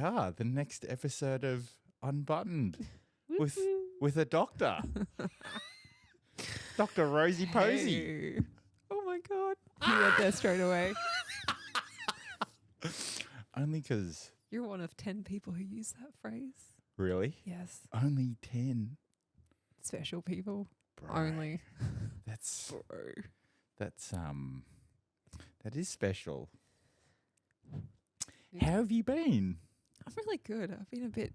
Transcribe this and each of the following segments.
are. The next episode of Unbuttoned with Woo-hoo. with a doctor. Dr. Rosey Posey. Hey. Oh my God. You went there straight away. Only because, You're one of 10 people who use that phrase. really? Yes. Only 10. Special people. Bro. Only. That's, Bro. that is special. Yeah. How have you been? I'm really good. I've been a bit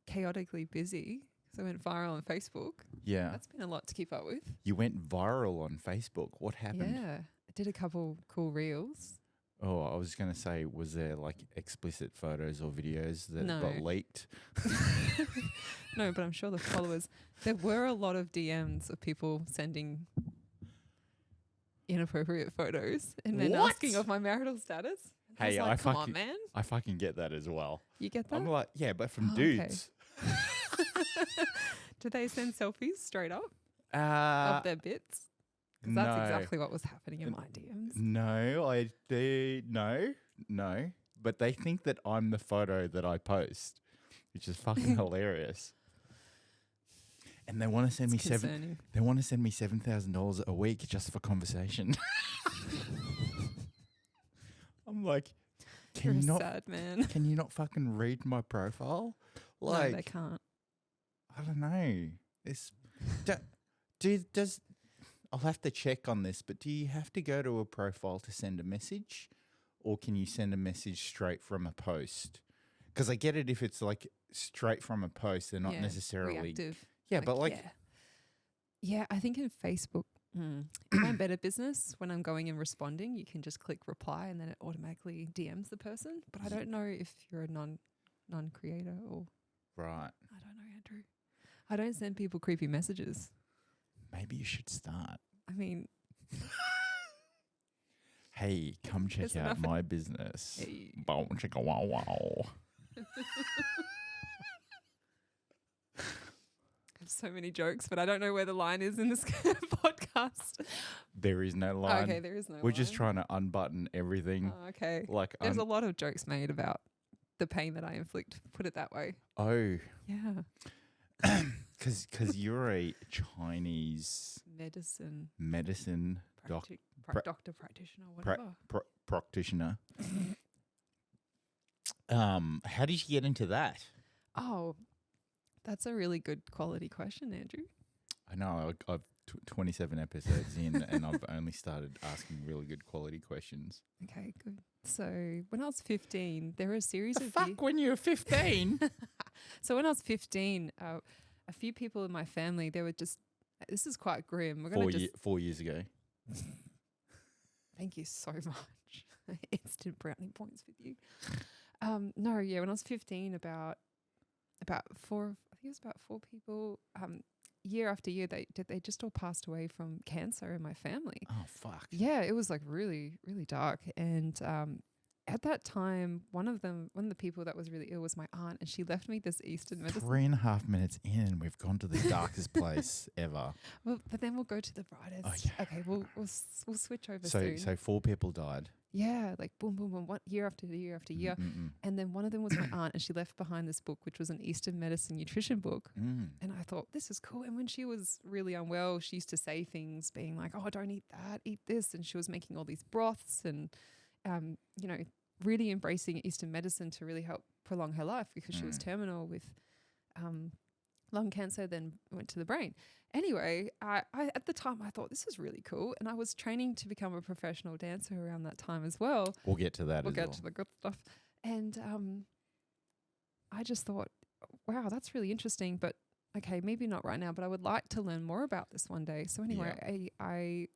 chaotically busy. So I went viral on Facebook. Yeah. That's been a lot to keep up with. You went viral on Facebook. What happened? Yeah. I did a couple cool reels. Oh, I was going to say, was there like explicit photos or videos that No. got leaked? No, but I'm sure the followers, there were a lot of DMs of people sending inappropriate photos and then What? asking of my marital status. I was Hey, like, come on, man. I fucking get that as well. You get that? I'm like, yeah, but from Oh, okay. dudes. Do they send selfies straight up of Uh, their bits? Because that's no. exactly what was happening in my DMs. No, I do. No. But they think that I'm the photo that I post, which is fucking hilarious. And they want to send me Concerning. They want to send me $7,000 a week just for conversation. I'm like, You're can a you not? sad man. Can you not fucking read my profile? Like, no, they can't. I don't know. It's does I'll have to check on this, but do you have to go to a profile to send a message, or can you send a message straight from a post? Because I get it if it's like straight from a post, they're not Yeah, necessarily. reactive. Yeah, but like, yeah, I think in Facebook, in my better business, when I'm going and responding, you can just click reply and then it automatically DMs the person. But I don't know if you're a non-creator or right? I don't know, Andrew. I don't send people creepy messages. Maybe you should start. I mean, Hey, come check There's out enough- my business. Hey. Bow chicka wow wow. I have so many jokes, but I don't know where the line is in this podcast. There is no line. Okay, there is no We're just line. trying to unbutton everything. Oh, okay. Like, There's a lot of jokes made about the pain that I inflict, put it that way. oh, Yeah. because you're a Chinese Medicine, doctor doctor, practitioner, pra- whatever. practitioner. How did you get into that? Oh, that's a really good quality question, Andrew. I know I've 27 episodes in, and I've only started asking really good quality questions. Okay, good. So when I was 15, there were a series of When you were 15? So when I was 15, a few people in my family, they were just, this is quite grim. We're going to just, 4 years ago. thank you so much. Instant brownie points with you. No, yeah, when I was 15, about four, I think it was about 4 people, year after year, they just all passed away from cancer in my family. Oh, fuck. Yeah, it was like really, really dark. And at that time, one of the people that was really ill was my aunt, and she left me this Eastern medicine. 3.5 minutes in, and we've gone to the darkest place ever. Well, but then we'll go to the brightest. Oh, yeah. Okay, we'll switch over So, soon. so 4 people died. Yeah, like boom, boom, boom, one year after year after year. Mm-mm. And then one of them was my aunt, and she left behind this book, which was an Eastern medicine nutrition book. Mm. And I thought, this is cool. And when she was really unwell, she used to say things being like, oh, don't eat that, eat this. And she was making all these broths and, really embracing Eastern medicine to really help prolong her life because she was terminal with lung cancer, then went to the brain. Anyway, I at the time, I thought this is really cool. And I was training to become a professional dancer around that time as well. We'll get to that We'll as get well. to the good stuff. And I just thought, wow, that's really interesting. But okay, maybe not right now, but I would like to learn more about this one day. So anyway, I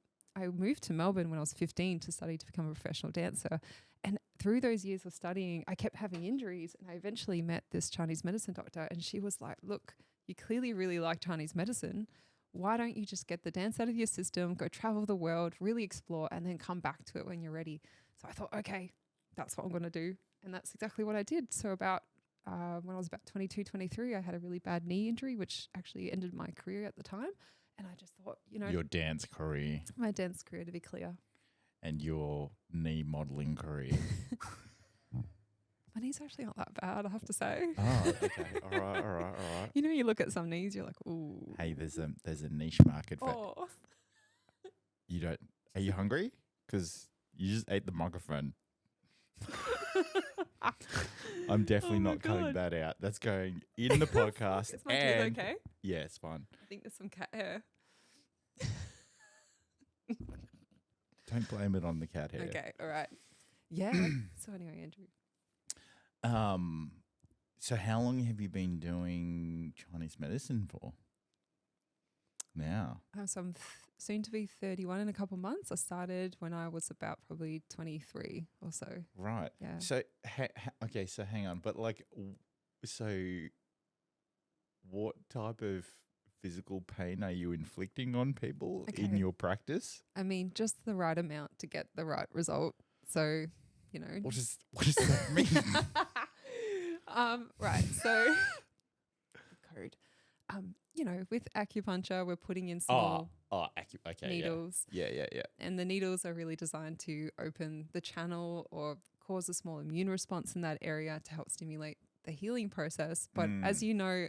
moved to Melbourne when I was 15 to study to become a professional dancer. And through those years of studying, I kept having injuries. And I eventually met this Chinese medicine doctor. And she was like, look, you clearly really like Chinese medicine. Why don't you just get the dance out of your system, go travel the world, really explore, and then come back to it when you're ready? So I thought, okay, that's what I'm going to do. And that's exactly what I did. So about when I was about 22, 23, I had a really bad knee injury, which actually ended my career at the time. And I just thought, Your dance career my dance career, to be clear. and your knee modelling career. My knees are actually not that bad, I have to say. Oh, okay. All right. You know, you look at some knees, you're like, ooh. Hey, there's a niche market for Oh. you. Don't. Are you hungry? Because you just ate the microphone. I'm definitely Oh my not cutting God. that out. That's going in the podcast. Is my and tooth okay? Yeah, it's fine. I think there's some cat hair. Don't blame it on the cat hair. Okay, all right. Yeah. So anyway, Andrew. So how long have you been doing Chinese medicine for? Now. So I'm soon to be 31 in a couple months. I started when I was about probably 23 or so. Right. Yeah. So okay. So hang on, but like, so what type of physical pain are you inflicting on people in your practice? I mean, just the right amount to get the right result. So, you know. What does that mean? Right. So, code. You know, with acupuncture, we're putting in small okay, needles. Yeah. And the needles are really designed to open the channel or cause a small immune response in that area to help stimulate the healing process. But as you know,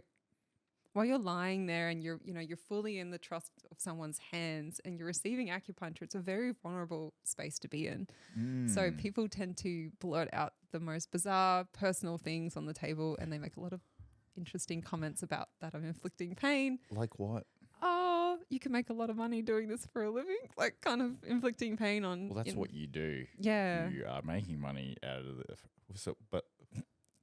while you're lying there and you're fully in the trust of someone's hands and you're receiving acupuncture, it's a very vulnerable space to be in. So people tend to blurt out the most bizarre personal things on the table, and they make a lot of interesting comments about that I'm inflicting pain. Like what? Oh, you can make a lot of money doing this for a living, like kind of inflicting pain on. Well, that's what you do. Yeah. You are making money out of it. So, but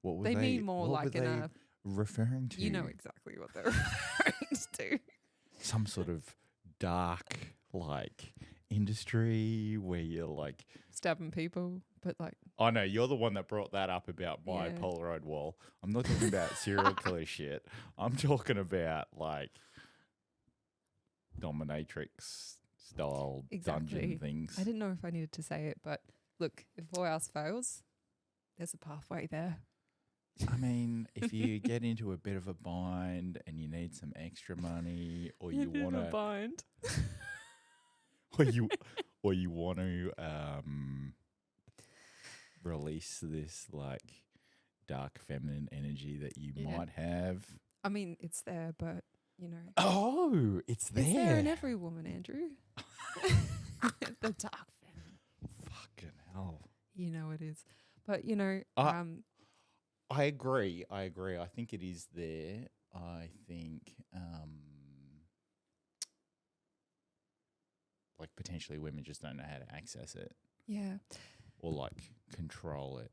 what were They mean more what like were in they a. referring to? You know exactly what they're referring to. Some sort of dark, like, industry where you're like stabbing people, but like. Oh no, you're the one that brought that up about my Polaroid wall. I'm not talking about serial killer shit. I'm talking about like dominatrix style dungeon things. I didn't know if I needed to say it, but look, if all else fails, there's a pathway there. I mean, if you get into a bit of a bind and you need some extra money, or you want to bind, or you want to release this like dark feminine energy that you might have. I mean, it's there, but you know. Oh, it's there. It's there in every woman, Andrew. The dark feminine. Fucking hell. You know it is, but you know. I agree. I think it is there. I think, like potentially women just don't know how to access it. Yeah. Or like control it.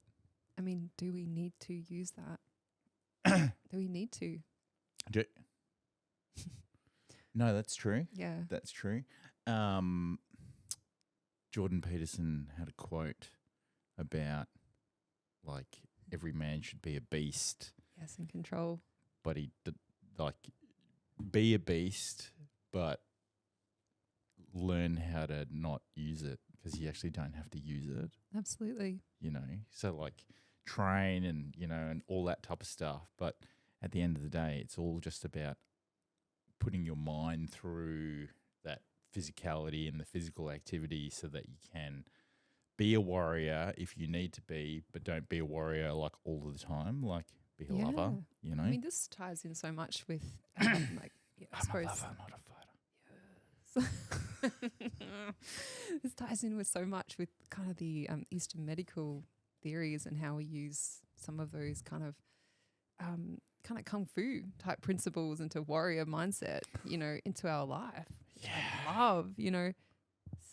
I mean, do we need to use that? Do we need to? No, that's true. Yeah. That's true. Jordan Peterson had a quote about like every man should be a beast. Yes, and control. But be a beast, but learn how to not use it, because you actually don't have to use it. Absolutely. You know, so like train and, you know, and all that type of stuff. But at the end of the day, it's all just about putting your mind through that physicality and the physical activity so that you can be a warrior if you need to be, but don't be a warrior like all of the time. Like be a lover, you know. I mean, this ties in so much with like I suppose. I'm a lover, not a fighter. This ties in with so much with kind of the Eastern medical theories and how we use some of those kind of kung fu type principles into warrior mindset, you know, into our life. Yeah. Like love, you know.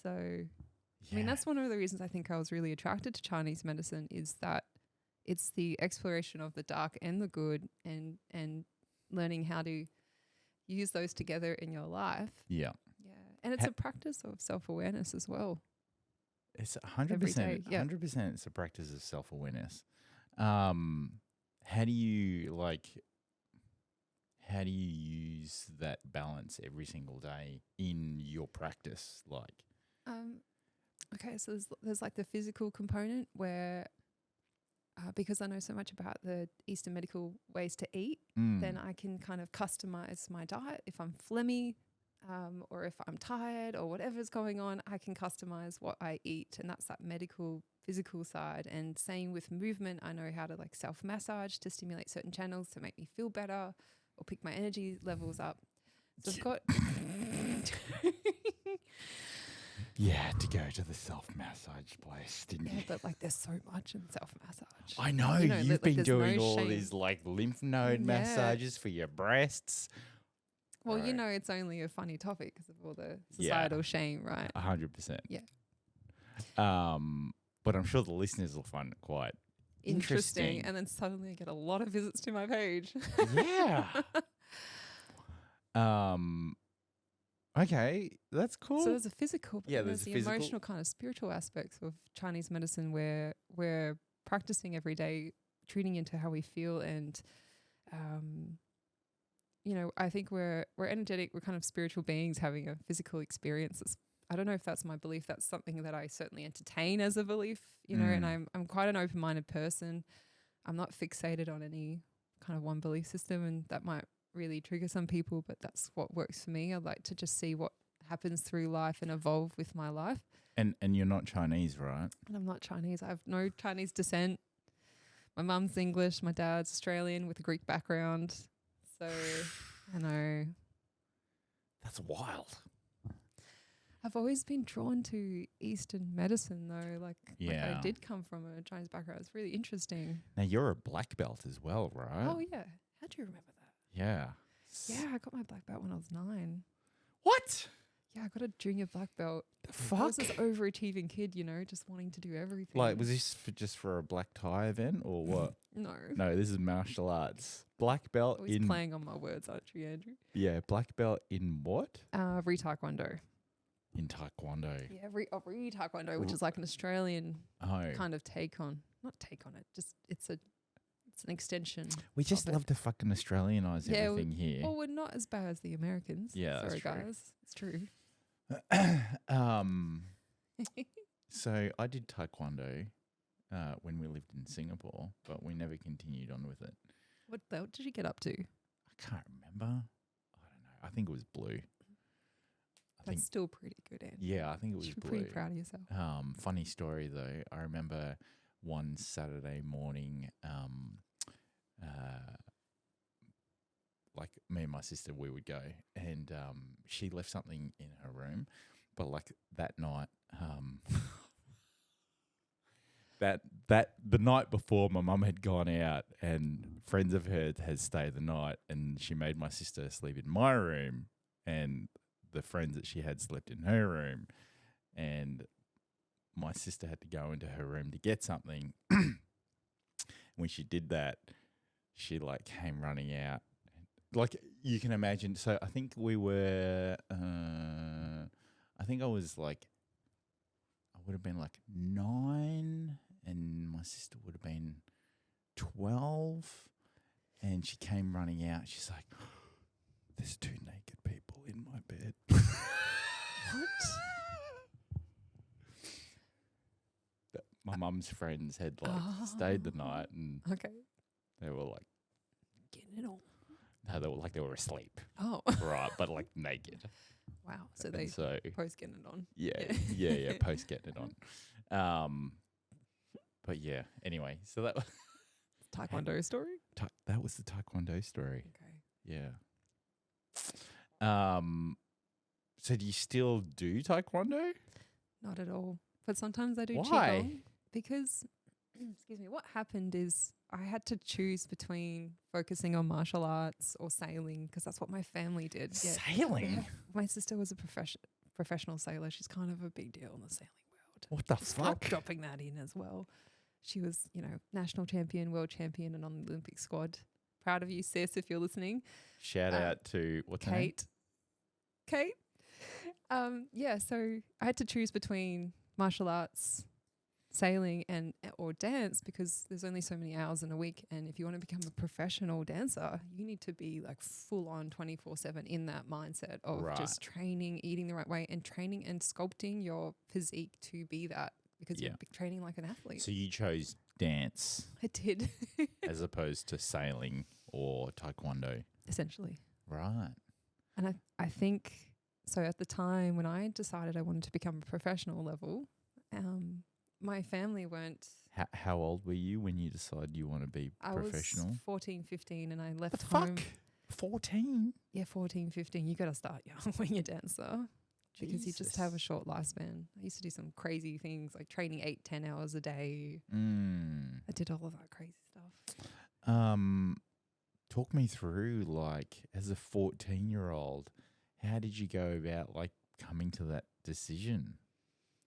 So, I mean, that's one of the reasons I think I was really attracted to Chinese medicine, is that it's the exploration of the dark and the good, and learning how to use those together in your life. Yeah. Yeah. And it's a practice of self-awareness as well. It's 100%. 100% it's a practice of self-awareness. How do you use that balance every single day in your practice? Like, okay, so there's like the physical component where, because I know so much about the Eastern medical ways to eat, then I can kind of customize my diet. If I'm phlegmy, or if I'm tired or whatever's going on, I can customize what I eat. And that's that medical, physical side. And same with movement. I know how to like self-massage to stimulate certain channels to make me feel better or pick my energy levels up. So I've got... You had to go to the self-massage place, didn't you? Yeah, but like there's so much in self-massage. I know. You know, You've like, been there's doing no all shame. these like lymph node Yeah. massages for your breasts. Well, you Right. know, it's only a funny topic because of all the societal shame, right? 100%. Yeah. But I'm sure the listeners will find it quite interesting. And then suddenly I get a lot of visits to my page. Yeah. Okay, that's cool. So there's a physical, but Yeah, then there's there's a the physical. emotional kind of spiritual aspects of Chinese medicine where we're practicing every day, treating into how we feel. And, you know, I think we're energetic, we're kind of spiritual beings having a physical experience. I don't know if that's my belief. That's something that I certainly entertain as a belief, you know, and I'm quite an open-minded person. I'm not fixated on any kind of one belief system, and that might really trigger some people, but that's what works for me. I like to just see what happens through life and evolve with my life. And you're not Chinese, right? And I'm not Chinese. I have no Chinese descent. My mum's English, my dad's Australian with a Greek background. So I know. That's wild. I've always been drawn to Eastern medicine though. Like Yeah. I did come from a Chinese background. It's really interesting. Now you're a black belt as well, right? Oh yeah. How do you remember that? Yeah. Yeah, I got my black belt when I was 9. What? Yeah, I got a junior black belt. The I was fuck? this overachieving kid, you know, just wanting to do everything. Like, was this just for a black tie event or what? No. No, this is martial arts. Black belt Always in playing on my words, aren't you, Andrew? black belt in what? Re-taekwondo. In Taekwondo. Yeah, re-taekwondo, which is like an Australian Oh. kind of not take on it, just it's an extension. We just of it. love to fucking Australianize Yeah, everything here. Well, we're not as bad as the Americans. Yeah, that's sorry true. guys, it's true. So I did Taekwondo when we lived in Singapore, but we never continued on with it. What belt did you get up to? I can't remember. I don't know. I think it was blue. That's still pretty good, Andrew. Yeah, I think it was You should be blue. pretty proud of yourself. Funny story though. I remember one Saturday morning, like me and my sister, we would go, and she left something in her room, but like that night, that the night before, my mum had gone out, and friends of hers had stayed the night, and she made my sister sleep in my room, and the friends that she had slept in her room, and my sister had to go into her room to get something. When she did that, she like came running out. Like you can imagine. So I think we were, I think I was like, I would have been like 9 and my sister would have been 12. And she came running out. She's like, there's 2 naked people in my bed. What? My mum's friends had like stayed the night, and Okay. they were like, Getting it on. no, they were asleep, Oh. right? But like naked. Wow. So And they so post getting it on. yeah, post getting it on. But yeah. Anyway, so that was Taekwondo story? that was the Taekwondo story. Okay. Yeah. So do you still do Taekwondo? Not at all. But sometimes I do Why? Qigong because, excuse me, what happened is I had to choose between focusing on martial arts or sailing because that's what my family did. Yeah. Sailing? My sister was a professional sailor. She's kind of a big deal in the sailing world. What the Just fuck? dropping that in as well. She was, you know, national champion, world champion, and on the Olympic squad. Proud of you, sis, if you're listening. Shout out to what's her name? Kate. Yeah, so I had to choose between martial arts, sailing, or dance because there's only so many hours in a week. And if you want to become a professional dancer, you need to be like full on 24/7 in that mindset of just training, eating the right way, and training and sculpting your physique to be that because you're training like an athlete. So you chose dance I did. as opposed to sailing or Taekwondo. Essentially. Right. And I think so at the time when I decided I wanted to become a professional level, my family weren't. How old were you when you decided you want to be professional? I was 14, 15 and I left The home. fuck? 14? Yeah, 14, 15. You got to start young when you're a dancer. Because you just have a short lifespan. I used to do some crazy things like training 8-10 hours a day. I did all of that crazy stuff. Talk me through, like, as a 14-year-old, how did you go about, like, coming to that decision?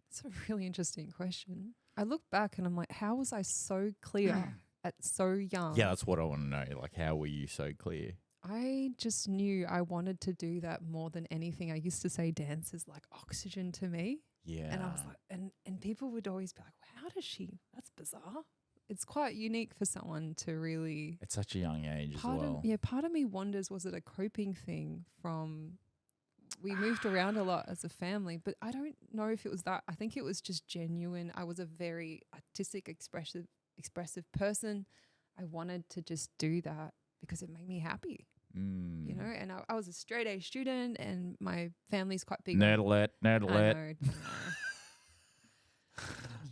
It's a really interesting question. I look back and I'm like, how was I so clear at so young? Yeah, that's what I want to know. Like, how were you so clear? I just knew I wanted to do that more than anything. I used to say dance is like oxygen to me. Yeah. And I was like, and people would always be like, how does she? That's bizarre. It's quite unique for someone to really. At such a young age as well. Part of me wonders, was it a coping thing from. We moved around a lot as a family, but I don't know if it was that. I think it was just genuine. I was a very artistic, expressive person. I wanted to just do that because it made me happy. You know, and I was a straight A student and my family's quite big. Nerd alert. I know.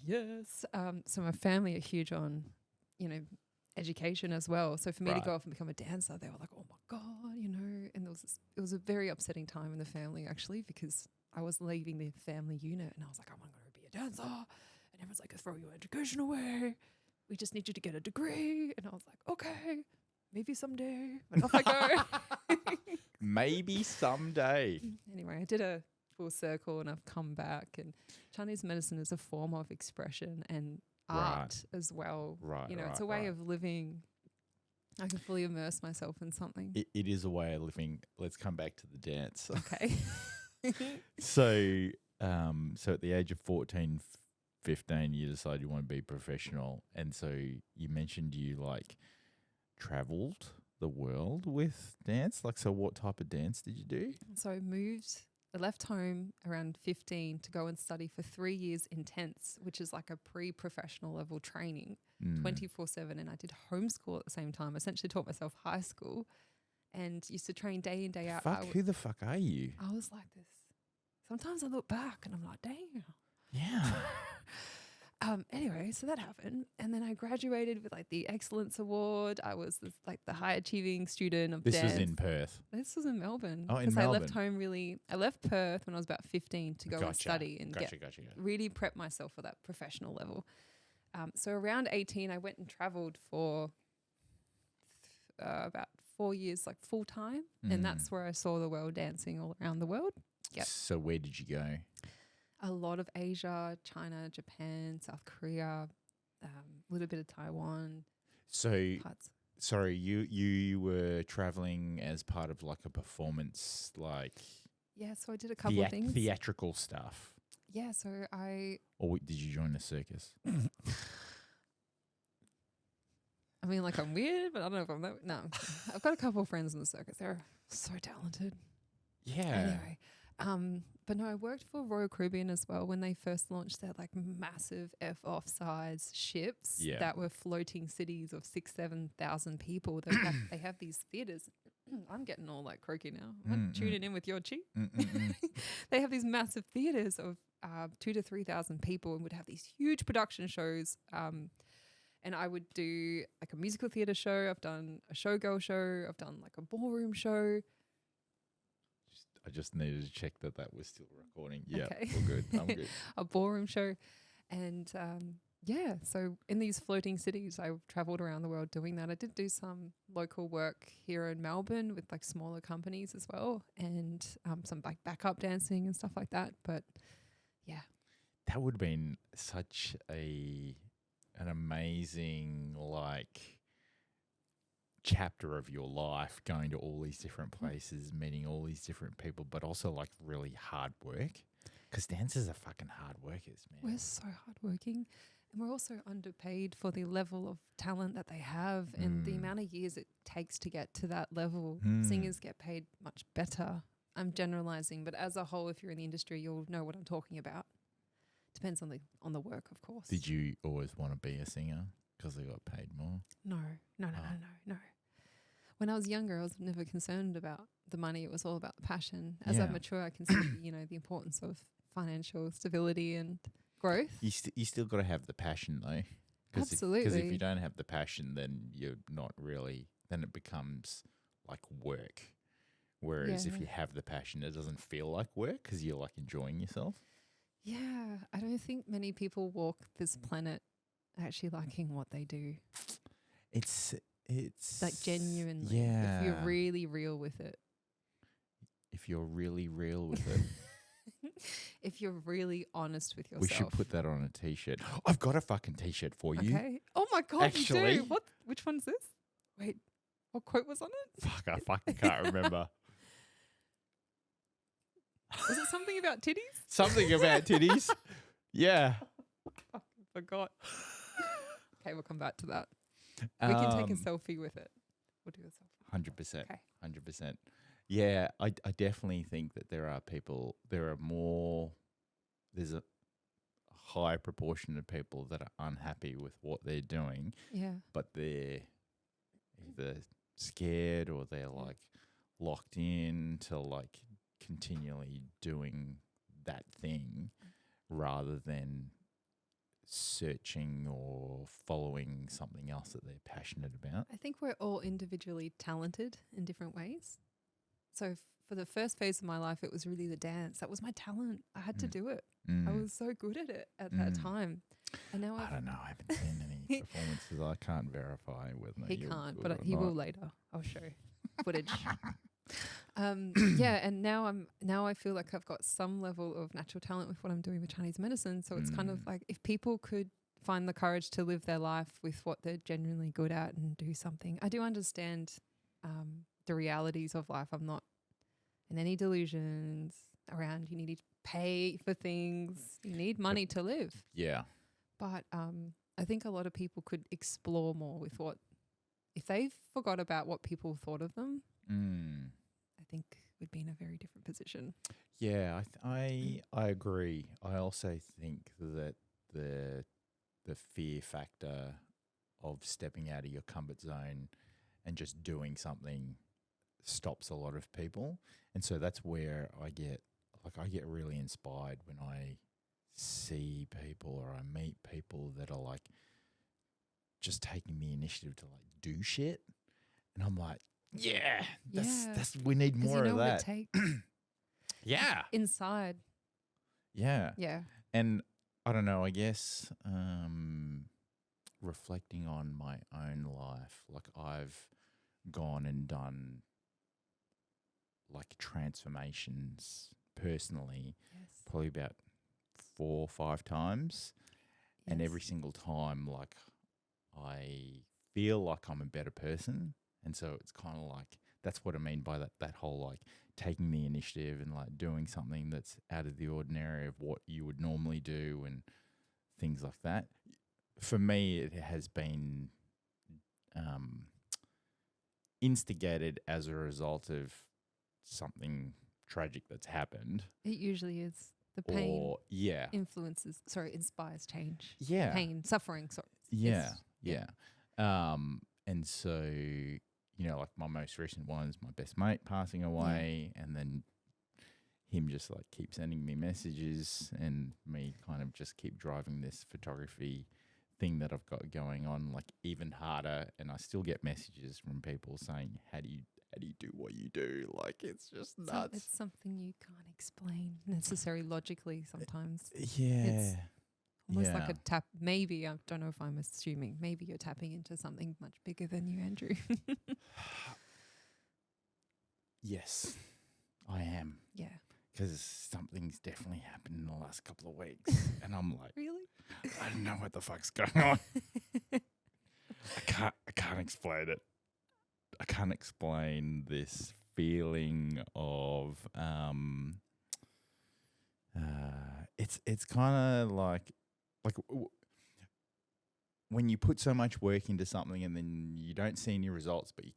Yes. So my family are huge on, you know, education as well. So for me to go off and become a dancer, they were like, oh my God, you know, and it was a very upsetting time in the family actually, because I was leaving the family unit and I was like, I'm going to be a dancer. And everyone's like, throw your education away. We just need you to get a degree. And I was like, okay. Maybe someday. But off I go. Maybe someday. Anyway, I did a full circle and I've come back. And Chinese medicine is a form of expression and art as well. Right. You know, it's a way of living. I can fully immerse myself in something. It is a way of living. Let's come back to the dance. Okay. So at the age of 14, 15, you decide you want to be professional. And so you mentioned you like traveled the world with dance. Like, so what type of dance did you do? So I left home around 15 to go and study for 3 years intense, which is like a pre-professional level training, 24/7. And I did homeschool at the same time. I essentially taught myself high school and used to train day in, day out. Who the fuck are you? I was like this. Sometimes I look back and I'm like, damn. Yeah. Anyway, so that happened. And then I graduated with like the Excellence Award. I was like the high achieving student of dance. This was in Perth. This was in Melbourne. Oh, in Because Melbourne. I left home I left Perth when I was about 15 to go and study and really prep myself for that professional level. So around 18, I went and traveled for about 4 years, like full time. And that's where I saw the world dancing all around the world. Yep. So where did you go? A lot of Asia, China, Japan, South Korea, a little bit of Taiwan. So, parts. sorry, you were traveling as part of like a performance, like Yeah, so I did a couple of things. Theatrical stuff. Yeah, so Or did you join a circus? I mean, like I'm weird, but I don't know if I'm that. No, I've got a couple of friends in the circus. They're so talented. Yeah. Anyway, but no, I worked for Royal Caribbean as well when they first launched their like massive F-off-size ships that were floating cities of 6,000-7,000 people. They have these theaters. I'm getting all like croaky now. I'm tuning in with your cheek. They have these massive theaters of 2,000 to 3,000 people and would have these huge production shows. And I would do like a musical theater show. I've done a showgirl show. I've done like a ballroom show. I just needed to check that was still recording. Yeah, okay. All good. I'm good. A ballroom show. And so in these floating cities, I traveled around the world doing that. I did do some local work here in Melbourne with like smaller companies as well, and some like backup dancing and stuff like that. But yeah. That would have been such an amazing like chapter of your life, going to all these different places, meeting all these different people, but also like really hard work, because dancers are fucking hard workers, man. We're so hardworking, and we're also underpaid for the level of talent that they have and the amount of years it takes to get to that level. Singers get paid much better. I'm generalizing, but as a whole, if you're in the industry, you'll know what I'm talking about. Depends on the work, of course. Did you always want to be a singer because they got paid more? No. When I was younger, I was never concerned about the money. It was all about the passion. As I Yeah. mature, I can see, the importance of financial stability and growth. You still got to have the passion though. Because if Absolutely. you don't have the passion, then you're not really. Then it becomes like work. Whereas if Yeah. you have the passion, it doesn't feel like work because you're like enjoying yourself. Yeah, I don't think many people walk this planet actually liking what they do. It's Like genuinely, Yeah. if you're really real with it. If you're really real with it, If you're really honest with yourself. we should put that on a t-shirt. I've got a fucking t-shirt for you. Okay. Oh my God, Actually- you do. What? Which one's this? Wait, what quote was on it? Fuck, I fucking can't remember. Was it something about titties? Something about titties. Yeah. I forgot. Okay, we'll come back to that. We can take a selfie with it. We'll do a selfie. 100%. Okay. 100%. Yeah, I definitely think that there's a high proportion of people that are unhappy with what they're doing, Yeah. but they're either scared or they're like locked in to like continually doing that thing rather than searching or following something else that they're passionate about. I think we're all individually talented in different ways. So for the first phase of my life, it was really the dance. That was my talent. I had to do it. I was so good at it at that time. And now I don't know. I haven't seen any performances. I can't verify whether he you're can't, good but or he not. will later. I'll show footage. Yeah, and now I feel like I've got some level of natural talent with what I'm doing with Chinese medicine. So it's kind of like if people could find the courage to live their life with what they're genuinely good at and do something. I do understand the realities of life. I'm not in any delusions around you need to pay for things. You need money to live. Yeah. But I think a lot of people could explore more with what, if they forgot about what people thought of them, I think we'd be in a very different position. Yeah, I agree. I also think that the fear factor of stepping out of your comfort zone and just doing something stops a lot of people. And so that's where I get really inspired when I see people or I meet people that are like just taking the initiative to like do shit. And I'm like, that's we need more of that. What it takes Yeah. inside. Yeah. Yeah. And I don't know, I guess reflecting on my own life, like I've gone and done like transformations personally, probably about 4 or 5 times. And every single time, like I feel like I'm a better person. And so it's kind of like, that's what I mean by that whole like taking the initiative and like doing something that's out of the ordinary of what you would normally do and things like that. For me, it has been instigated as a result of something tragic that's happened. It usually is. The pain Or, inspires change. Yeah. Pain, suffering, sorry. Yeah. And so, like my most recent one is my best mate passing away, and then him just like keep sending me messages and me kind of just keep driving this photography thing that I've got going on like even harder. And I still get messages from people saying, how do you do what you do? Like, it's just nuts. It's something you can't explain necessarily logically sometimes. Yeah. It's almost like a tap. Maybe, I don't know if I'm assuming, maybe you're tapping into something much bigger than you, Andrew. Yes, I am. Yeah. Because something's definitely happened in the last couple of weeks. And I'm like, Really? I don't know what the fuck's going on. I can't explain it. I can't explain this feeling of it's kind of like when you put so much work into something and then you don't see any results, but you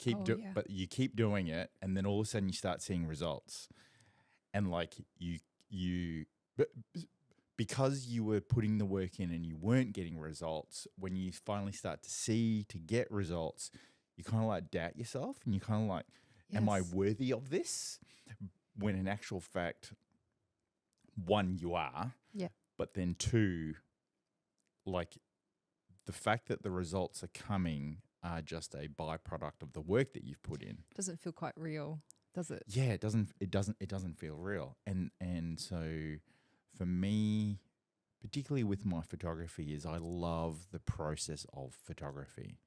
keep doing it, and then all of a sudden you start seeing results, and like because you were putting the work in and you weren't getting results, when you finally start to get results, you kind of like doubt yourself, and you kind of like, am I Yes. worthy of this? When in actual fact, one, you are. Yeah. But then two, like the fact that the results are coming are just a byproduct of the work that you've put in. Doesn't feel quite real, does it? Yeah, it doesn't feel real. And so for me, particularly with my photography, is I love the process of photography.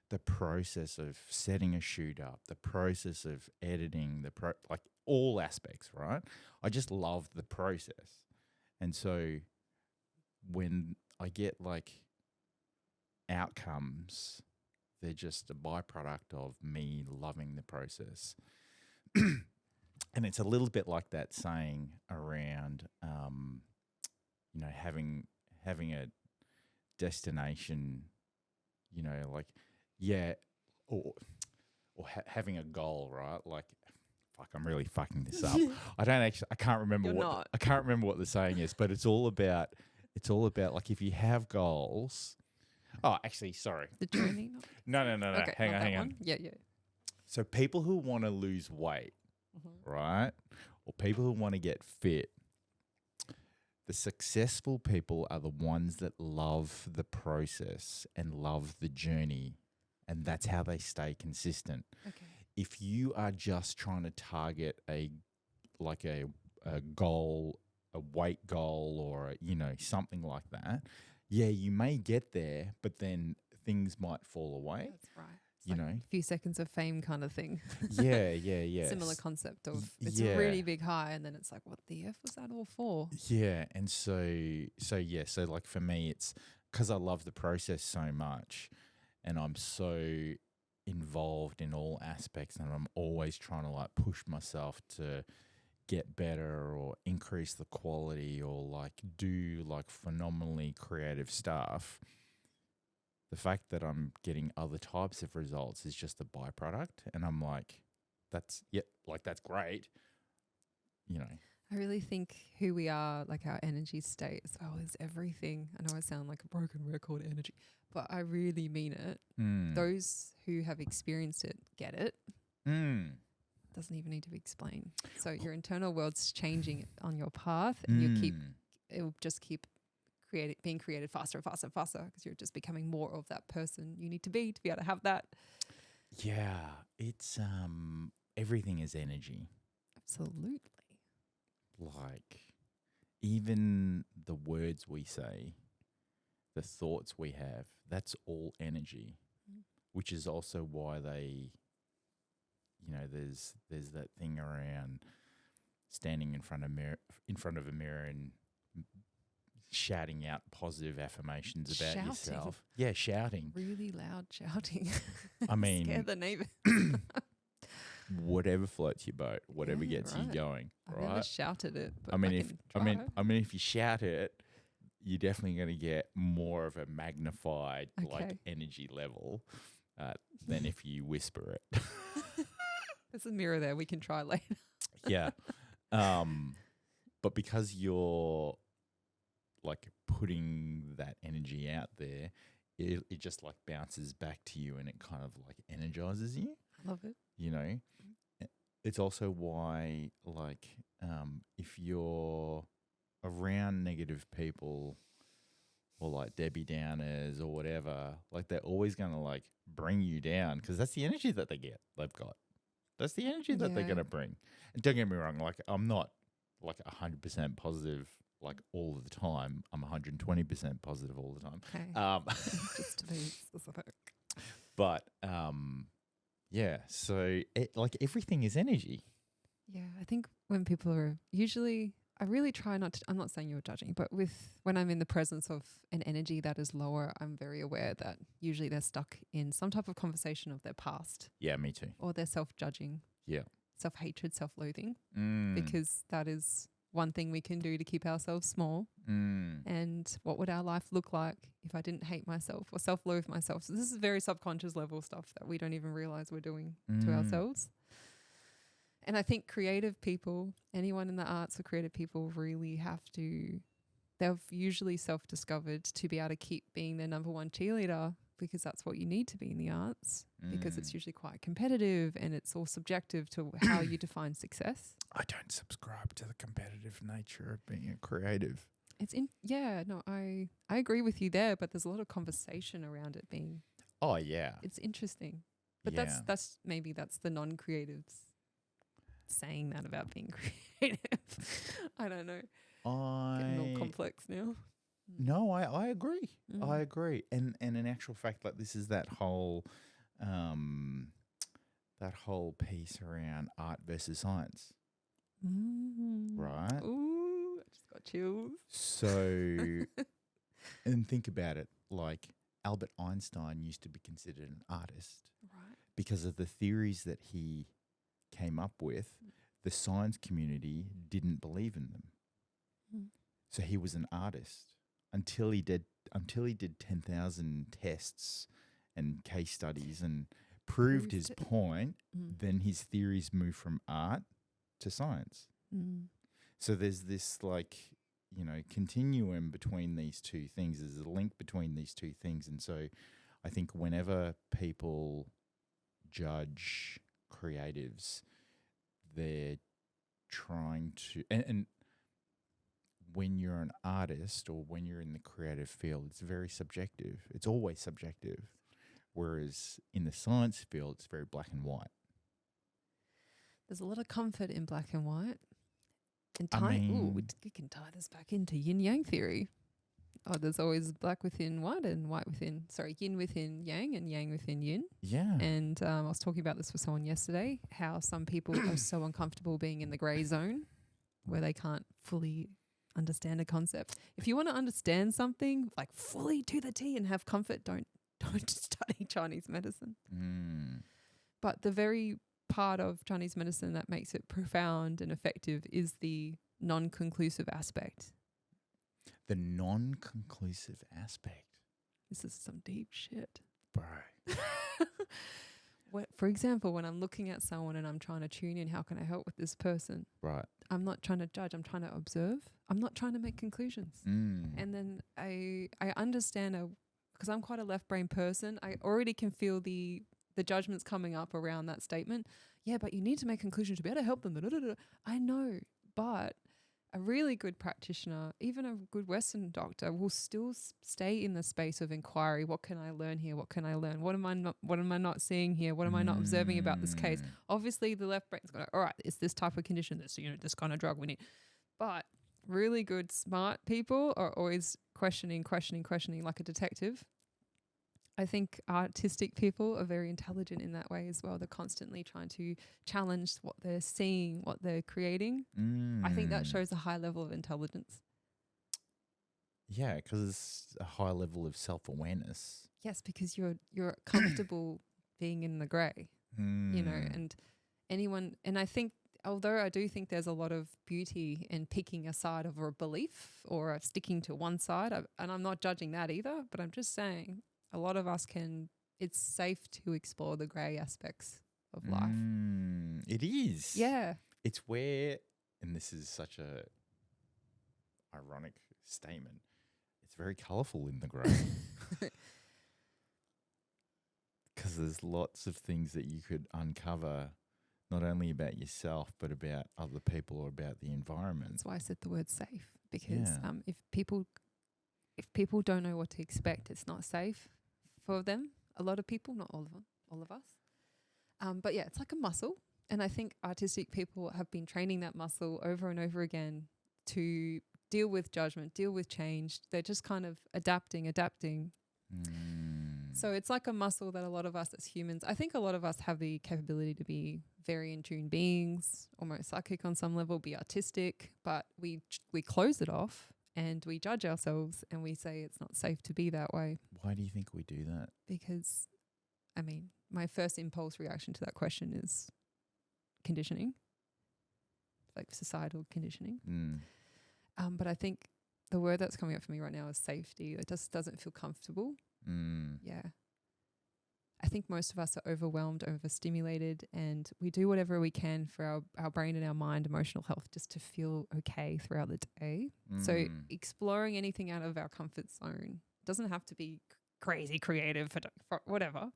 The process of setting a shoot up, the process of editing, like all aspects, right? I just love the process. And so when I get like outcomes, they're just a byproduct of me loving the process. And it's a little bit like that saying around, having a destination, like, yeah, or having a goal, right? Like, fuck, I'm really fucking this up. I can't remember I can't remember what the saying is, but it's all about like if you have goals. Oh, actually, sorry. The journey? No. Okay, Hang on. Yeah. So people who want to lose weight, right? Or people who want to get fit, the successful people are the ones that love the process and love the journey, and that's how they stay consistent. Okay. If you are just trying to target a goal, a weight goal, or something like that, yeah, you may get there, but then things might fall away. That's right. It's like a few seconds of fame kind of thing. Yeah. Similar concept of it's a really big high, and then it's like, what the F was that all for? Yeah, and so like for me, it's because I love the process so much, and I'm so involved in all aspects, and I'm always trying to like push myself to get better or increase the quality or like do like phenomenally creative stuff. The fact that I'm getting other types of results is just a byproduct, and I'm like, that's great, I really think who we are, like our energy state as well, is everything. I know I sound like a broken record energy, but I really mean it. Those who have experienced it get it. Doesn't even need to be explained. So your internal world's changing on your path, and it'll just keep being created faster and faster and faster, because you're just becoming more of that person you need to be able to have that. Yeah, it's everything is energy. Absolutely. Like even the words we say, the thoughts we have, that's all energy, which is also why they, there's that thing around standing in front of a mirror and shouting out positive affirmations about yourself. Yeah, shouting. Really loud shouting. I mean, scare the neighbors. Whatever floats your boat, whatever gets you going, right? I've never shouted it, but I mean, if you shout it, you're definitely going to get more of a magnified like energy level than if you whisper it. There's a mirror there. We can try later. Yeah. But because you're like putting that energy out there, it just like bounces back to you, and it kind of like energizes you. I love it. It's also why like if you're around negative people or like Debbie Downers or whatever, like they're always going to like bring you down, because that's the energy that they've got. That's the energy that they're going to bring. And don't get me wrong, like I'm not like 100% positive like all of the time. I'm 120% positive all the time. Okay. Just to be specific. But yeah, so like everything is energy. Yeah, I think when people are usually, I really try not to, I'm not saying you're judging, but when I'm in the presence of an energy that is lower, I'm very aware that usually they're stuck in some type of conversation of their past. Yeah, me too. Or they're self-judging. Yeah. Self-hatred, self-loathing. Because that is one thing we can do to keep ourselves small. And what would our life look like if I didn't hate myself or self-loathe myself? So this is very subconscious level stuff that we don't even realize we're doing to ourselves. And I think creative people, anyone in the arts or creative people really they've usually self-discovered to be able to keep being their number one cheerleader because that's what you need to be in the arts, because it's usually quite competitive and it's all subjective to how you define success. I don't subscribe to the competitive nature of being a creative. I agree with you there, but there's a lot of conversation around it being. Oh yeah, it's interesting, but yeah. that's the non-creatives saying that about being creative. I don't know. Getting all complex now. No, I agree. Mm. I agree. And in actual fact, like this is that whole piece around art versus science. Right? Ooh, I just got chills. So and think about it, like Albert Einstein used to be considered an artist. Right. Because of the theories that he came up with, the science community didn't believe in them. So he was an artist until he did 10,000 tests and case studies and proved his point. Then his theories moved from art to science. So there's this continuum between these two things. There's a link between these two things. And so I think whenever people judge creatives, they're trying to, and when you're an artist or when you're in the creative field, it's very subjective. It's always subjective. Whereas in the science field, it's very black and white. There's a lot of comfort in black and white. And we can tie this back into yin-yang theory. Oh, there's always black within white and yin within yang and yang within yin. Yeah. And I was talking about this with someone yesterday, how some people are so uncomfortable being in the grey zone where they can't fully understand a concept. If you want to understand something like fully to the T and have comfort, don't study Chinese medicine. But the very part of Chinese medicine that makes it profound and effective is the non-conclusive aspect. The non-conclusive aspect. This is some deep shit. Bro. For example, when I'm looking at someone and I'm trying to tune in, how can I help with this person? Right. I'm not trying to judge. I'm trying to observe. I'm not trying to make conclusions. And then I understand because I'm quite a left brain person. I already can feel the judgments coming up around that statement. Yeah, but you need to make conclusions to be able to help them. I know, but a really good practitioner, even a good Western doctor, will still stay in the space of inquiry. What can I learn here? What can I learn? What am I not seeing here? What am I not observing about this case? Obviously, the left brain's going, all right, it's this type of condition, this kind of drug we need. But really good, smart people are always questioning like a detective. I think artistic people are very intelligent in that way as well. They're constantly trying to challenge what they're seeing, what they're creating. I think that shows a high level of intelligence. Yeah, because it's a high level of self-awareness. Yes, because you're comfortable being in the grey, and I think, although I do think there's a lot of beauty in picking a side of a belief or sticking to one side, and I'm not judging that either, but I'm just saying a lot of us it's safe to explore the grey aspects of life. It is. Yeah. It's where, and this is such a ironic statement, it's very colourful in the grey. Because there's lots of things that you could uncover, not only about yourself, but about other people or about the environment. That's why I said the word safe, because if people don't know what to expect, it's not safe for them. A lot of people, not all of them, all of us. But yeah, it's like a muscle. And I think artistic people have been training that muscle over and over again to deal with judgment, deal with change. They're just kind of adapting. So it's like a muscle that a lot of us as humans, I think a lot of us have the capability to be very in tune beings, almost psychic on some level, be artistic, but we close it off and we judge ourselves and we say it's not safe to be that way. Why do you think we do that? Because, my first impulse reaction to that question is conditioning, like societal conditioning. But I think the word that's coming up for me right now is safety. It just doesn't feel comfortable. Yeah. I think most of us are overwhelmed, overstimulated, and we do whatever we can for our brain and our mind, emotional health, just to feel okay throughout the day. So exploring anything out of our comfort zone doesn't have to be crazy creative for whatever.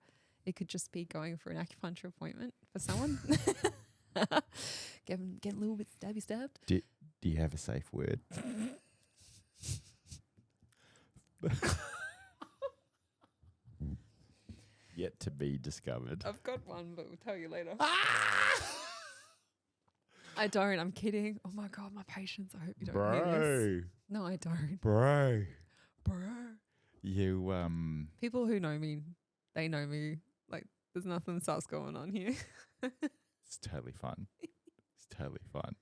It could just be going for an acupuncture appointment for someone. Get a little bit stabbed. Do you have a safe word? Yet to be discovered. I've got one, but we'll tell you later. I don't. I'm kidding. Oh my God, my patience. I hope you don't hear this. No, I don't. Bro. You, You, people who know me, they know me. Like, there's nothing sus going on here. It's totally fun. It's totally fun.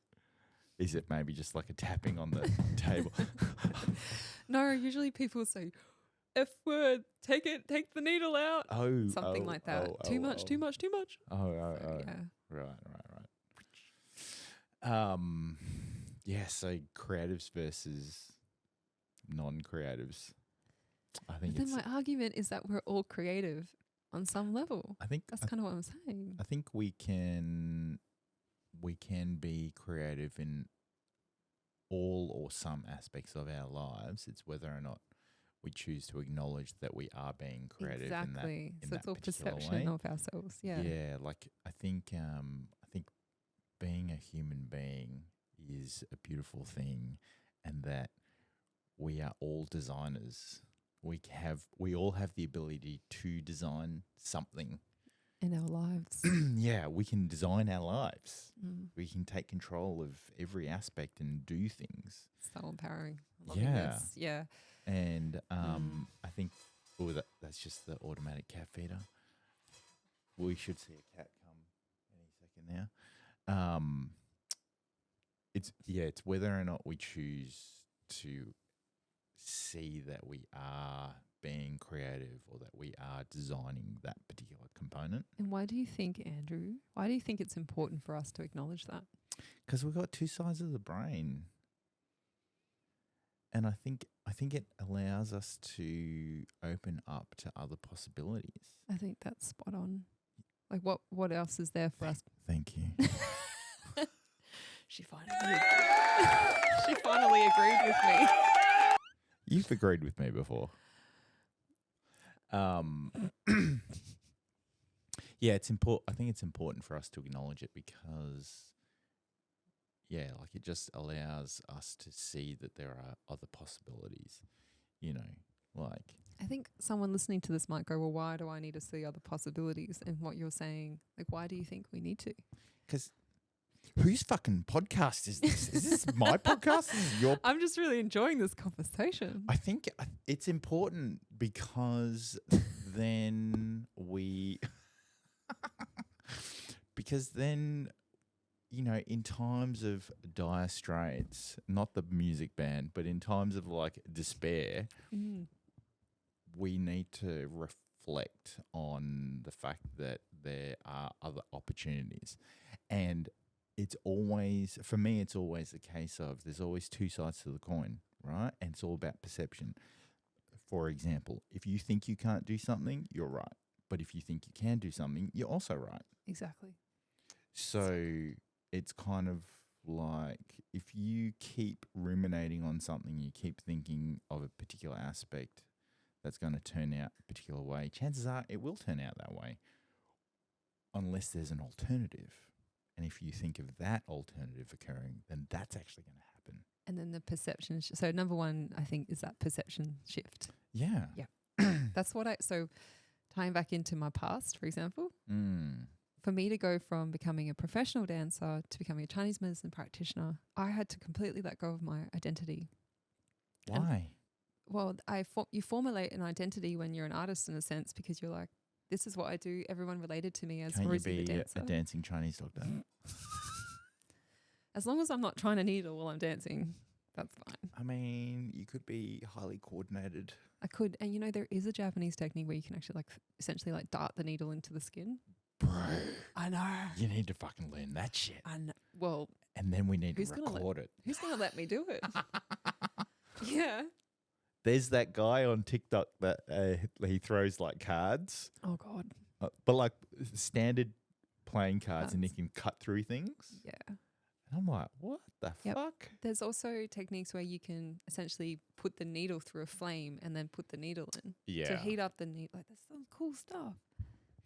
Is it maybe just like a tapping on the table? No, usually people say, F word, take the needle out. Something like that. Too much. Yeah. Yeah. Right. Yeah, so creatives versus non-creatives. I think But then my argument is that we're all creative on some level. That's kind of what I'm saying. I think we can be creative in all or some aspects of our lives. It's whether or not we choose to acknowledge that we are being creative. Exactly. In So that it's all particular perception way. of ourselves. Yeah. Yeah, like I think being a human being is a beautiful thing, and that we are all designers. We all have the ability to design something In our lives. Yeah, we can design our lives. Mm. We can take control of every aspect and do things. So empowering. Loving Yeah. this. Yeah. And I think that's just the automatic cat feeder. We should see a cat come any second now. It's whether or not we choose to see that we are being creative or that we are designing that particular component. And why do you think, Andrew, it's important for us to acknowledge that? Because we've got two sides of the brain. And I think it allows us to open up to other possibilities. I think that's spot on. Like what else is there for us? Thank you. She finally agreed with me. You've agreed with me before. Yeah, it's important. I think it's important for us to acknowledge it because, yeah, like it just allows us to see that there are other possibilities. You know, like I think someone listening to this might go, well, why do I need to see other possibilities? And what you're saying, like, why do you think we need to? because whose fucking podcast is this? Is this my podcast? This is your. I'm just really enjoying this conversation. I think it's important because then you know, in times of dire straits, not the music band, but in times of like despair, we need to reflect on the fact that there are other opportunities. And it's always the case of there's always two sides to the coin, right? And it's all about perception. For example, if you think you can't do something, you're right. But if you think you can do something, you're also right. Exactly. So it's kind of like if you keep ruminating on something, you keep thinking of a particular aspect that's going to turn out a particular way, chances are it will turn out that way unless there's an alternative. And if you think of that alternative occurring, then that's actually going to happen. And then the perception. So number one, I think, is that perception shift. Yeah. Yeah. That's what so tying back into my past, for example, for me to go from becoming a professional dancer to becoming a Chinese medicine practitioner, I had to completely let go of my identity. Why? Well, you formulate an identity when you're an artist in a sense because you're like, this is what I do. Everyone related to me as Can Rosey you the be dancer. a dancing Chinese doctor? As long as I'm not trying to needle while I'm dancing, that's fine. I mean, you could be highly coordinated. I could. And you know, there is a Japanese technique where you can actually essentially dart the needle into the skin. Bro. I know. You need to fucking learn that shit. I know. Well. And then we need to record it. Who's going to let me do it? Yeah. There's that guy on TikTok that he throws like cards. Oh, God. But like standard playing cards and he can cut through things. Yeah. And I'm like, what the Yep. fuck? There's also techniques where you can essentially put the needle through a flame and then put the needle in to heat up the needle. Like, that's some cool stuff.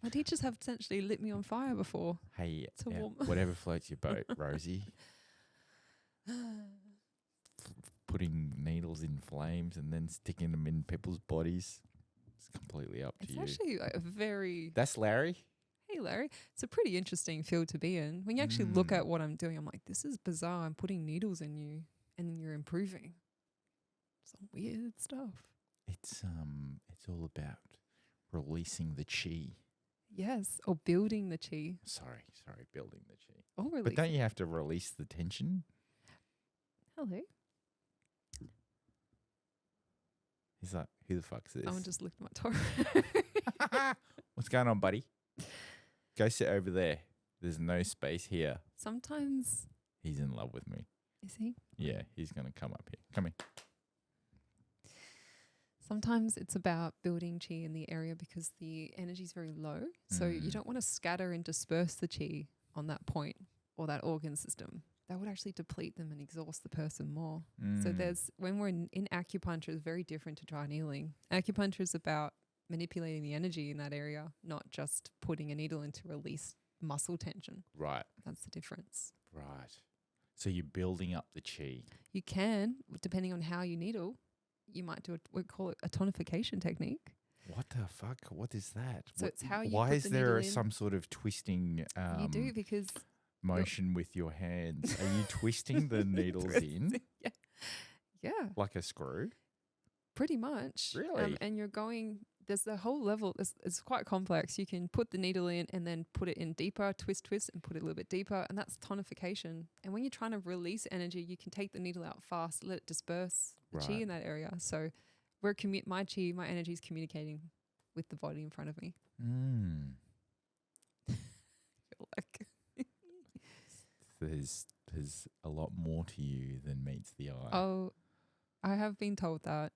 My teachers have essentially lit me on fire before. Hey, To warm. whatever floats your boat, Rosie. Putting needles in flames and then sticking them in people's bodies. It's completely up to It's you. actually like a very... That's Larry. Hey, Larry. It's a pretty interesting field to be in. When you actually look at what I'm doing, I'm like, this is bizarre. I'm putting needles in you and then you're improving. Some weird stuff. It's all about releasing the chi. Yes, or building the chi. Sorry, building the chi. Or releasing. But don't you have to release the tension? Hello. He's like, who the fuck's this? Someone just licked my toe. What's going on, buddy? Go sit over there. There's no space here. Sometimes. He's in love with me. Is he? Yeah, he's going to come up here. Come here. Sometimes it's about building chi in the area because the energy is very low. So you don't want to scatter and disperse the chi on that point or that organ system. That would actually deplete them and exhaust the person more. So when we're in acupuncture, it's very different to dry needling. Acupuncture is about manipulating the energy in that area, not just putting a needle in to release muscle tension. Right. That's the difference. Right. So you're building up the chi. You can, depending on how you needle, you might do we call it a tonification technique. What the fuck? What is that? So it's how you Why put is the there needle in. some sort of twisting You do because motion with your hands? Are you twisting the needles in? Yeah. Yeah. Like a screw? Pretty much. Really? And you're going, there's the whole level, it's quite complex. You can put the needle in and then put it in deeper, twist, and put it a little bit deeper. And that's tonification. And when you're trying to release energy, you can take the needle out fast, let it disperse the chi in that area. So my energy is communicating with the body in front of me. Feel like there's a lot more to you than meets the eye. Oh, I have been told that.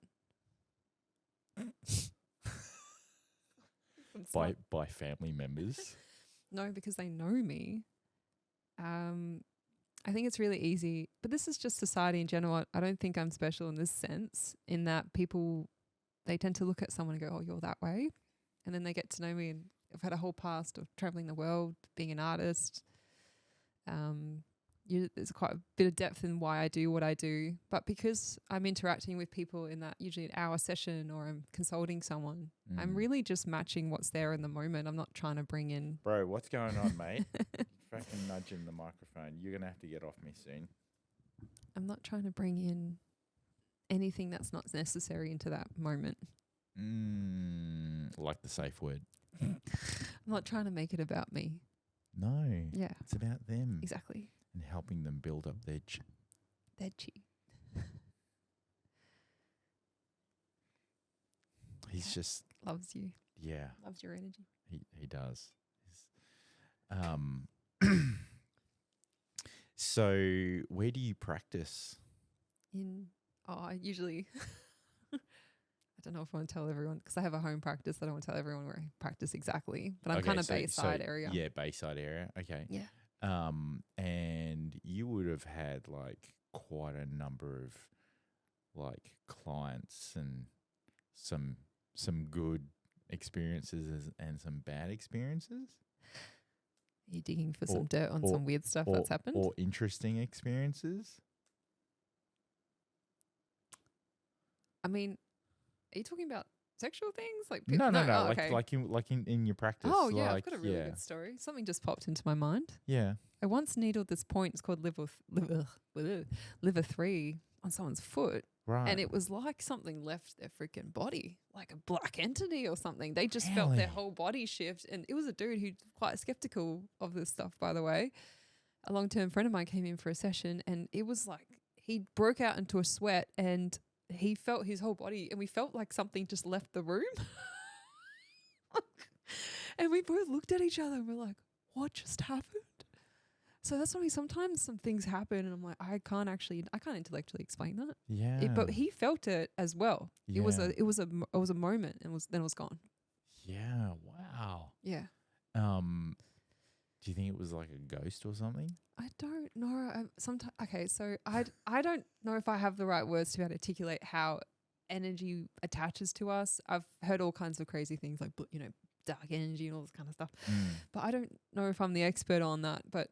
By family members? No, because they know me. I think it's really easy, but this is just society in general. I don't think I'm special in this sense, in that people, they tend to look at someone and go, oh, you're that way. And then they get to know me, and I've had a whole past of traveling the world, being an artist. There's quite a bit of depth in why I do what I do. But because I'm interacting with people in that usually an hour session or I'm consulting someone, I'm really just matching what's there in the moment. I'm not trying to bring in... Bro, what's going on, mate? Fucking nudging the microphone. You're going to have to get off me soon. I'm not trying to bring in anything that's not necessary into that moment. Like the safe word. I'm not trying to make it about me. No. Yeah. It's about them. Exactly. And helping them build up their chi. Their chi. He's just... Loves you. Yeah. Loves your energy. He does. So where do you practice? I usually... I don't know if I want to tell everyone, because I have a home practice. I don't want to tell everyone where I practice exactly. But I'm kind of Bayside area. Yeah, Bayside area. Okay. Yeah. And you would have had like quite a number of like clients and some good experiences and some bad experiences. Are you digging for some dirt on some weird stuff that's happened? Or interesting experiences? I mean, are you talking about sexual things? Like no. Oh, like in your practice. Oh yeah, like, I've got a really good story. Something just popped into my mind. Yeah. I once needled this point. It's called liver 3 on someone's foot. Right. And it was like something left their freaking body, like a black entity or something. They just felt their whole body shift. And it was a dude who's quite skeptical of this stuff, by the way. A long-term friend of mine came in for a session, and it was like he broke out into a sweat, and he felt his whole body, and we felt like something just left the room. And we both looked at each other and we're like, what just happened? So that's why sometimes some things happen and I'm like, I can't intellectually explain that. Yeah. But he felt it as well. Yeah. It was a moment, and then it was gone. Yeah. Wow. Yeah. Do you think it was like a ghost or something? I don't know. Sometimes, okay, so I don't know if I have the right words to be able to articulate how energy attaches to us. I've heard all kinds of crazy things like, dark energy and all this kind of stuff. But I don't know if I'm the expert on that. But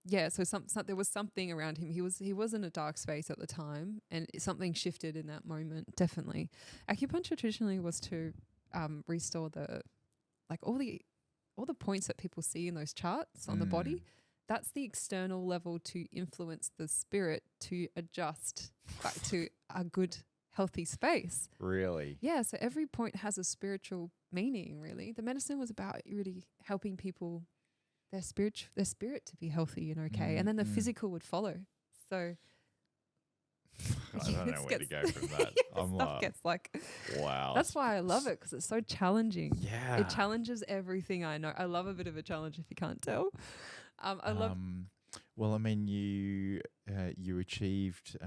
yeah, so there was something around him. He was in a dark space at the time, and something shifted in that moment. Definitely, acupuncture traditionally was to restore all the points that people see in those charts on the body. That's the external level to influence the spirit to adjust back to a good, healthy space. Really? Yeah, so every point has a spiritual meaning, really. The medicine was about really helping people, their spirit to be healthy and okay, and then the physical would follow. So I don't know where to go from that. Stuff gets like, wow. That's why I love it, because it's so challenging. Yeah. It challenges everything I know. I love a bit of a challenge, if you can't tell. I love. Well, I mean, you achieved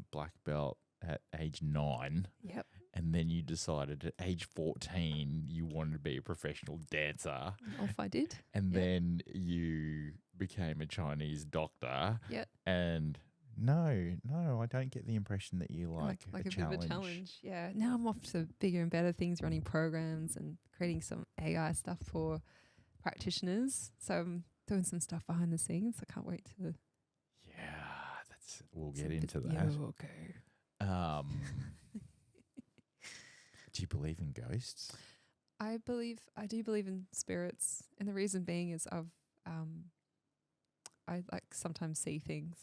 black belt at age 9. Yep. And then you decided at age 14 you wanted to be a professional dancer. Off I did. And then you became a Chinese doctor. Yep. And no, I don't get the impression that you like a bit challenge. of a challenge. Yeah. Now I'm off to bigger and better things, running programs and creating some AI stuff for practitioners. So I'm doing some stuff behind the scenes. I can't wait to. Yeah, we'll get into that. Yeah, okay. Do you believe in ghosts? I do believe in spirits, and the reason being is I like sometimes see things.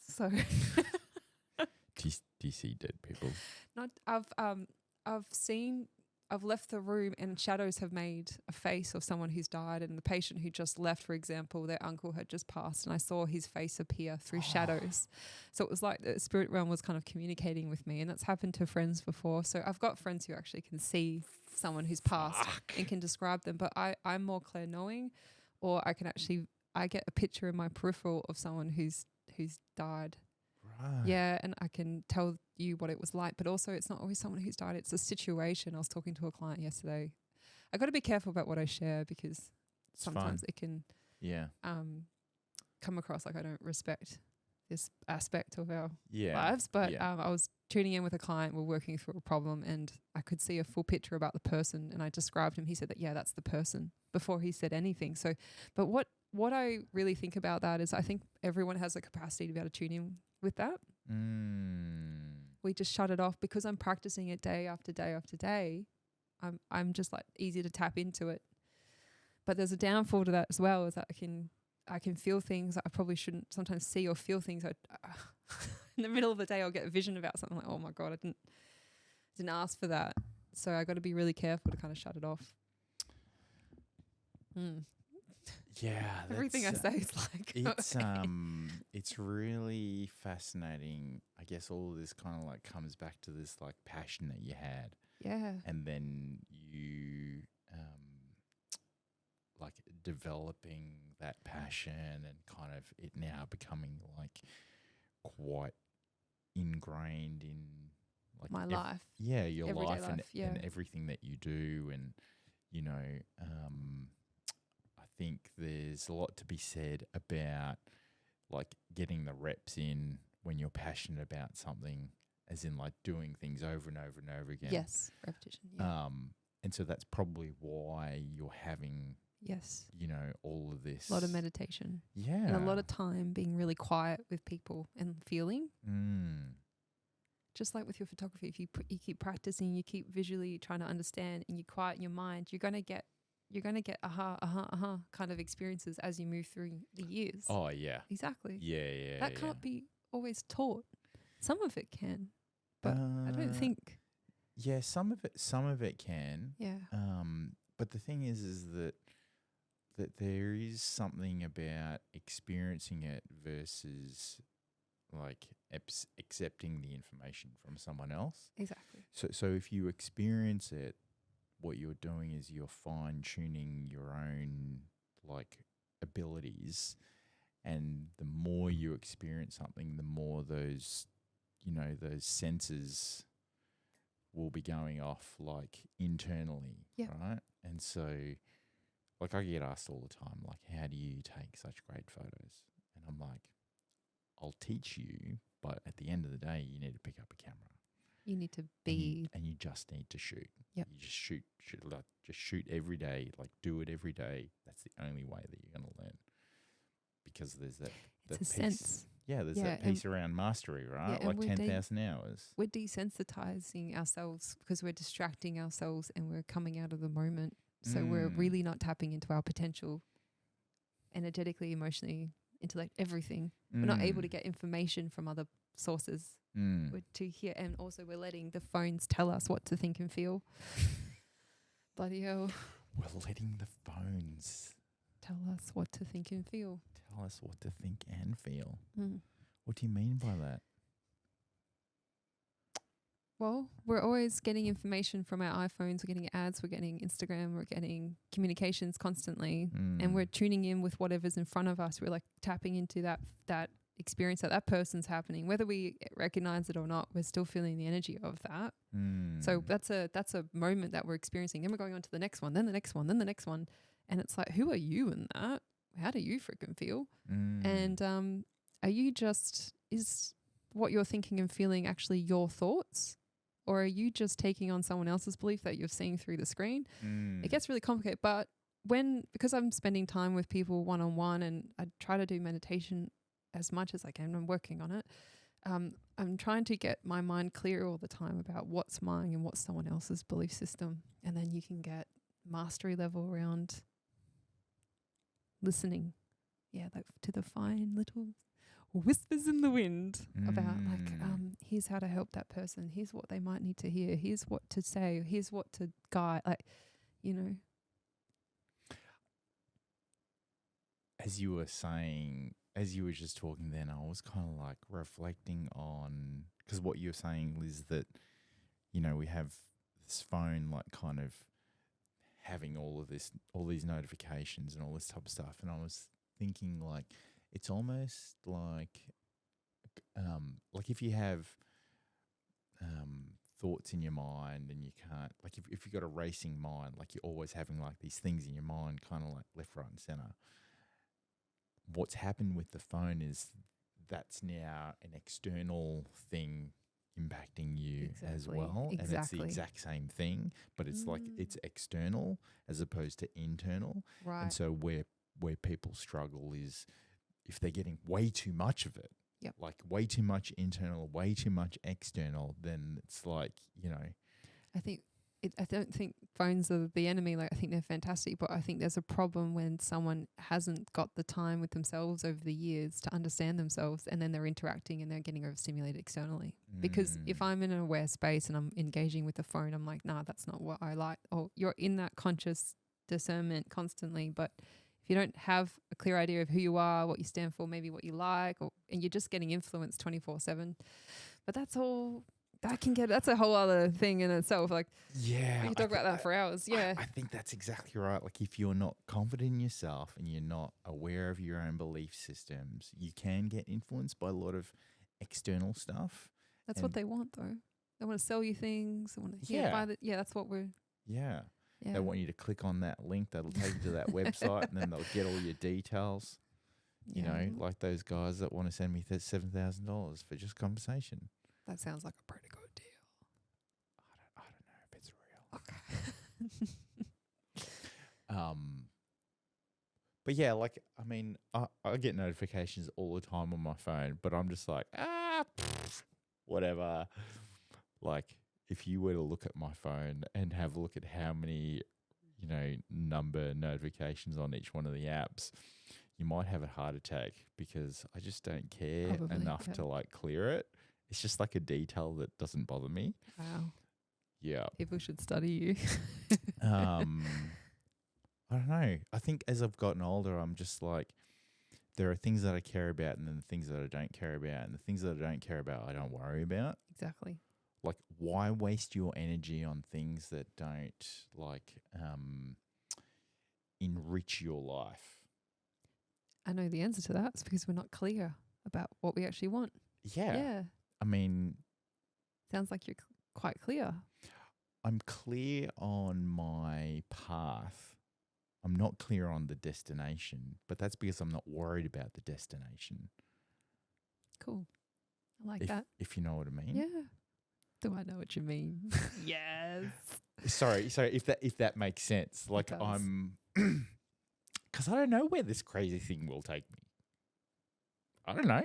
So do you see dead people? I've left the room and shadows have made a face of someone who's died, and the patient who just left, for example, their uncle had just passed, and I saw his face appear through shadows. So it was like the spirit realm was kind of communicating with me, and that's happened to friends before. So I've got friends who actually can see someone who's passed and can describe them, but I'm more clair-knowing, or I get a picture in my peripheral of someone who's died. Right. Yeah, and I can tell you what it was like, but also it's not always someone who's died, it's a situation. I was talking to a client yesterday. I got to be careful about what I share, because sometimes it can come across like I don't respect this aspect of our lives. But I was tuning in with a client, we're working through a problem, and I could see a full picture about the person, and I described him. He said that, yeah, that's the person, before he said anything. So, but what I really think about that is I think everyone has the capacity to be able to tune in with that. We just shut it off, because I'm practicing it day after day after day. I'm just like easy to tap into it. But there's a downfall to that as well, is that I can feel things that I probably shouldn't sometimes see, or feel things in the middle of the day I'll get a vision about something like, oh my God, I didn't ask for that. So I got to be really careful to kind of shut it off. Yeah, everything I say is like it's really fascinating. I guess all of this kind of like comes back to this like passion that you had. Yeah. And then you like developing that passion, and kind of it now becoming like quite ingrained in like my life. Yeah, your everyday life and everything that you do. And you know, I think there's a lot to be said about like getting the reps in when you're passionate about something, as in like doing things over and over and over again. Yes, repetition. Yeah. And so that's probably why you're having, you know, all of this. A lot of meditation. Yeah. And a lot of time being really quiet with people and feeling. Just like with your photography, if you keep practicing, you keep visually trying to understand, and you quieten your mind, you're going to get kind of experiences as you move through the years. Oh, yeah. Exactly. Yeah. That can't be always taught. Some of it can, but I don't think. Yeah, some of it can. Yeah. But the thing is that there is something about experiencing it versus like accepting the information from someone else. Exactly. So if you experience it, what you're doing is you're fine-tuning your own like abilities, and the more you experience something, the more those senses will be going off like internally, right? And so like I get asked all the time, like, how do you take such great photos? And I'm like, I'll teach you, but at the end of the day, you need to pick up a camera. You need to And you, be. and you just need to shoot. Yep. You just shoot, like just shoot every day, like do it every day. That's the only way that you're going to learn. Because there's that It's a piece. sense. Yeah, there's Yeah, that piece around mastery, right? and Like we're 10,000 hours. We're desensitizing ourselves because we're distracting ourselves and we're coming out of the moment. So we're really not tapping into our potential energetically, emotionally, intellect, everything. We're not able to get information from other sources to hear. And also we're letting the phones tell us what to think and feel. Bloody hell. We're letting the phones Tell us what to think and feel. tell us what to think and feel. Mm. What do you mean by that? Well, we're always getting information from our iPhones. We're getting ads. We're getting Instagram. We're getting communications constantly. And we're tuning in with whatever's in front of us. We're like tapping into that experience that person's happening. Whether we recognize it or not, we're still feeling the energy of that. So that's a moment that we're experiencing. Then we're going on to the next one, then the next one, then the next one. And it's like, who are you in that? How do you freaking feel? And are you is what you're thinking and feeling actually your thoughts? Or are you just taking on someone else's belief that you're seeing through the screen? It gets really complicated. But because I'm spending time with people one-on-one and I try to do meditation as much as I can, I'm working on it. I'm trying to get my mind clear all the time about what's mine and what's someone else's belief system. And then you can get mastery level around listening. Yeah, like to the fine little whispers in the wind about like, here's how to help that person. Here's what they might need to hear. Here's what to say. Here's what to guide. Like, you know. As you were saying, as you were just talking then, I was kind of like reflecting on, because what you're saying is that, you know, we have this phone like kind of having all these notifications and all this type of stuff. And I was thinking like, it's almost like if you have thoughts in your mind and you can't, like if you've got a racing mind, like you're always having like these things in your mind, kind of like left, right and center. What's happened with the phone is that's now an external thing impacting you as well. And it's the exact same thing, but it's like it's external as opposed to internal. Right. And so where people struggle is if they're getting way too much of it, like way too much internal, way too much external, then it's like, you know. I don't think phones are the enemy. Like I think they're fantastic, but I think there's a problem when someone hasn't got the time with themselves over the years to understand themselves, and then they're interacting and they're getting overstimulated externally. Because if I'm in an aware space and I'm engaging with the phone, I'm like, nah, that's not what I like. Or you're in that conscious discernment constantly, but if you don't have a clear idea of who you are, what you stand for, maybe what you like, and you're just getting influenced 24/7. But that's a whole other thing in itself. Like, yeah, we could talk about that for hours. Yeah. I think that's exactly right. Like if you're not confident in yourself and you're not aware of your own belief systems, you can get influenced by a lot of external stuff. That's what they want though. They want to sell you things. They want to buy that's what we're. Yeah. They want you to click on that link that'll take you to that website and then they'll get all your details. You know, like those guys that want to send me $7,000 for just conversation. That sounds like a pretty good deal. I don't know if it's real. Okay. But yeah, like, I mean, I get notifications all the time on my phone, but I'm just like, whatever. Like, if you were to look at my phone and have a look at how many, you know, number notifications on each one of the apps, you might have a heart attack because I just don't care enough to like clear it. It's just like a detail that doesn't bother me. Wow. Yeah. People should study you. I don't know. I think as I've gotten older, I'm just like, there are things that I care about and then the things that I don't care about. And the things that I don't care about, I don't worry about. Exactly. Like, why waste your energy on things that don't, like, enrich your life? I know the answer to that. It's because we're not clear about what we actually want. Yeah. I mean, sounds like you're quite clear. I'm clear on my path, I'm not clear on the destination, but that's because I'm not worried about the destination. Cool. I like that. If you know what I mean. Yeah. Do I know what you mean? Yes. Sorry, if that makes sense. Like I'm, because I don't know where this crazy thing will take me. I don't know.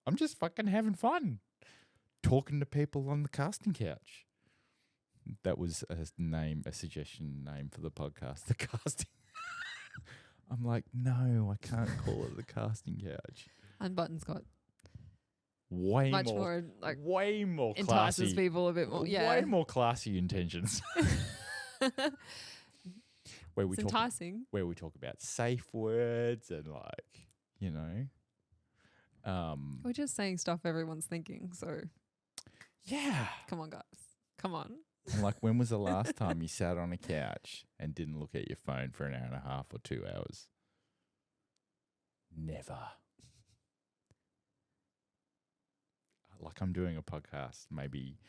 I'm just fucking having fun, talking to people on the casting couch. That was a suggestion name for the podcast, the casting. I'm like, no, I can't call it the casting couch. Unbuttoned's got way much more like way more entices classy people a bit more. Yeah, way more classy intentions. Where we it's talk, enticing. where we talk about safe words and We're just saying stuff everyone's thinking. So yeah, come on, guys, come on. And like, when was the last time you sat on a couch and didn't look at your phone for an hour and a half or 2 hours? Never. Like, I'm doing a podcast maybe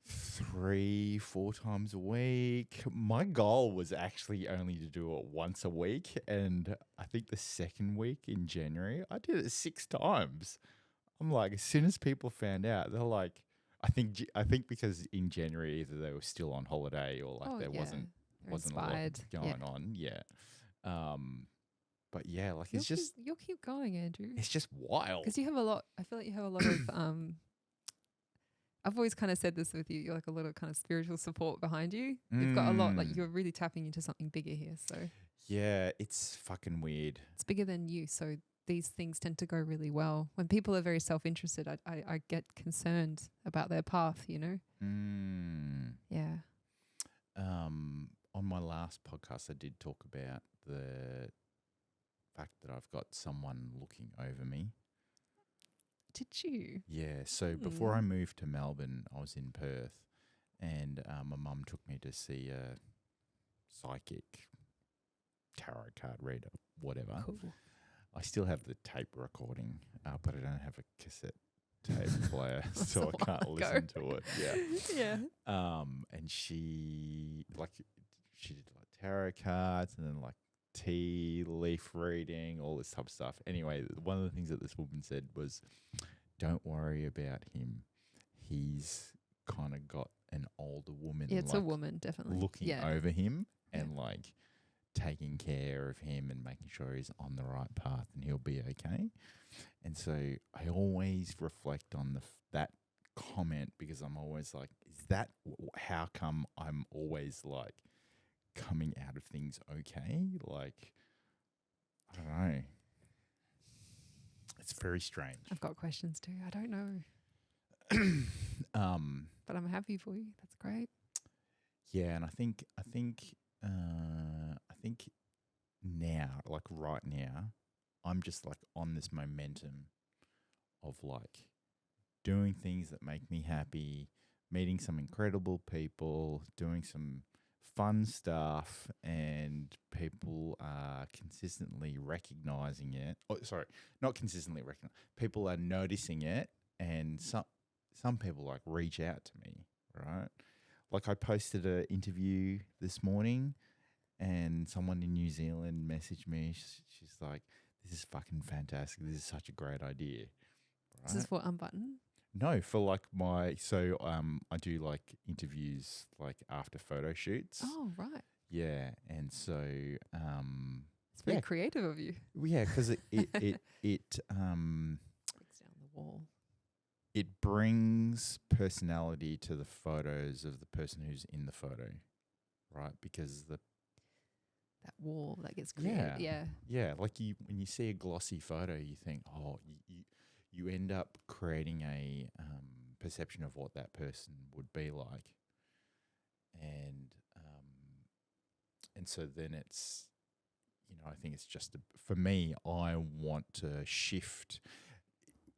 3-4 times a week. My goal was actually only to do it once a week, and I think the second week in January I did it 6 times. I'm like, as soon as people found out, they're like, I think because in January either they were still on holiday or like wasn't a lot going on. Yeah. But yeah, like you'll keep going, Andrew. It's just wild. Because you have a lot. I feel like you have a lot of I've always kind of said this with you. You're like a lot of kind of spiritual support behind you. You've got a lot. Like, you're really tapping into something bigger here. So yeah, it's fucking weird. It's bigger than you. So these things tend to go really well. When people are very self-interested, I get concerned about their path, you know? Yeah. On my last podcast, I did talk about the fact that I've got someone looking over me. Did you? Yeah. So before I moved to Melbourne, I was in Perth, and my mum took me to see a psychic, tarot card reader, whatever. Cool. I still have the tape recording, but I don't have a cassette tape player, so I can't listen to it. Yeah. Yeah. And she did like tarot cards and then like tea leaf reading, all this type of stuff. Anyway, one of the things that this woman said was, don't worry about him. He's kind of got an older woman. Yeah, it's a woman, definitely. Looking over him and like taking care of him and making sure he's on the right path and he'll be okay. And so I always reflect on that comment, because I'm always like, is that how come I'm always like coming out of things okay? Like, I don't know. It's very strange. I've got questions too. I don't know. But I'm happy for you. That's great. Yeah, and I think now, like right now, I'm just like on this momentum of like doing things that make me happy, meeting some incredible people, doing some fun stuff, and people are consistently recognizing it. Oh, sorry, not consistently recognizing. People are noticing it, and some people like reach out to me, right? Like, I posted an interview this morning, and someone in New Zealand messaged me. She's like, "This is fucking fantastic. This is such a great idea." Right? This is for Unbuttoned? No, for like I do like interviews like after photo shoots. Oh, right. Yeah, and so it's very creative of you. Yeah, because it breaks down the wall. It brings personality to the photos of the person who's in the photo, right? Because that wall that gets created. Yeah. Like when you see a glossy photo, you think, oh, you end up creating a perception of what that person would be like, and so then it's, I think it's just for me, I want to shift.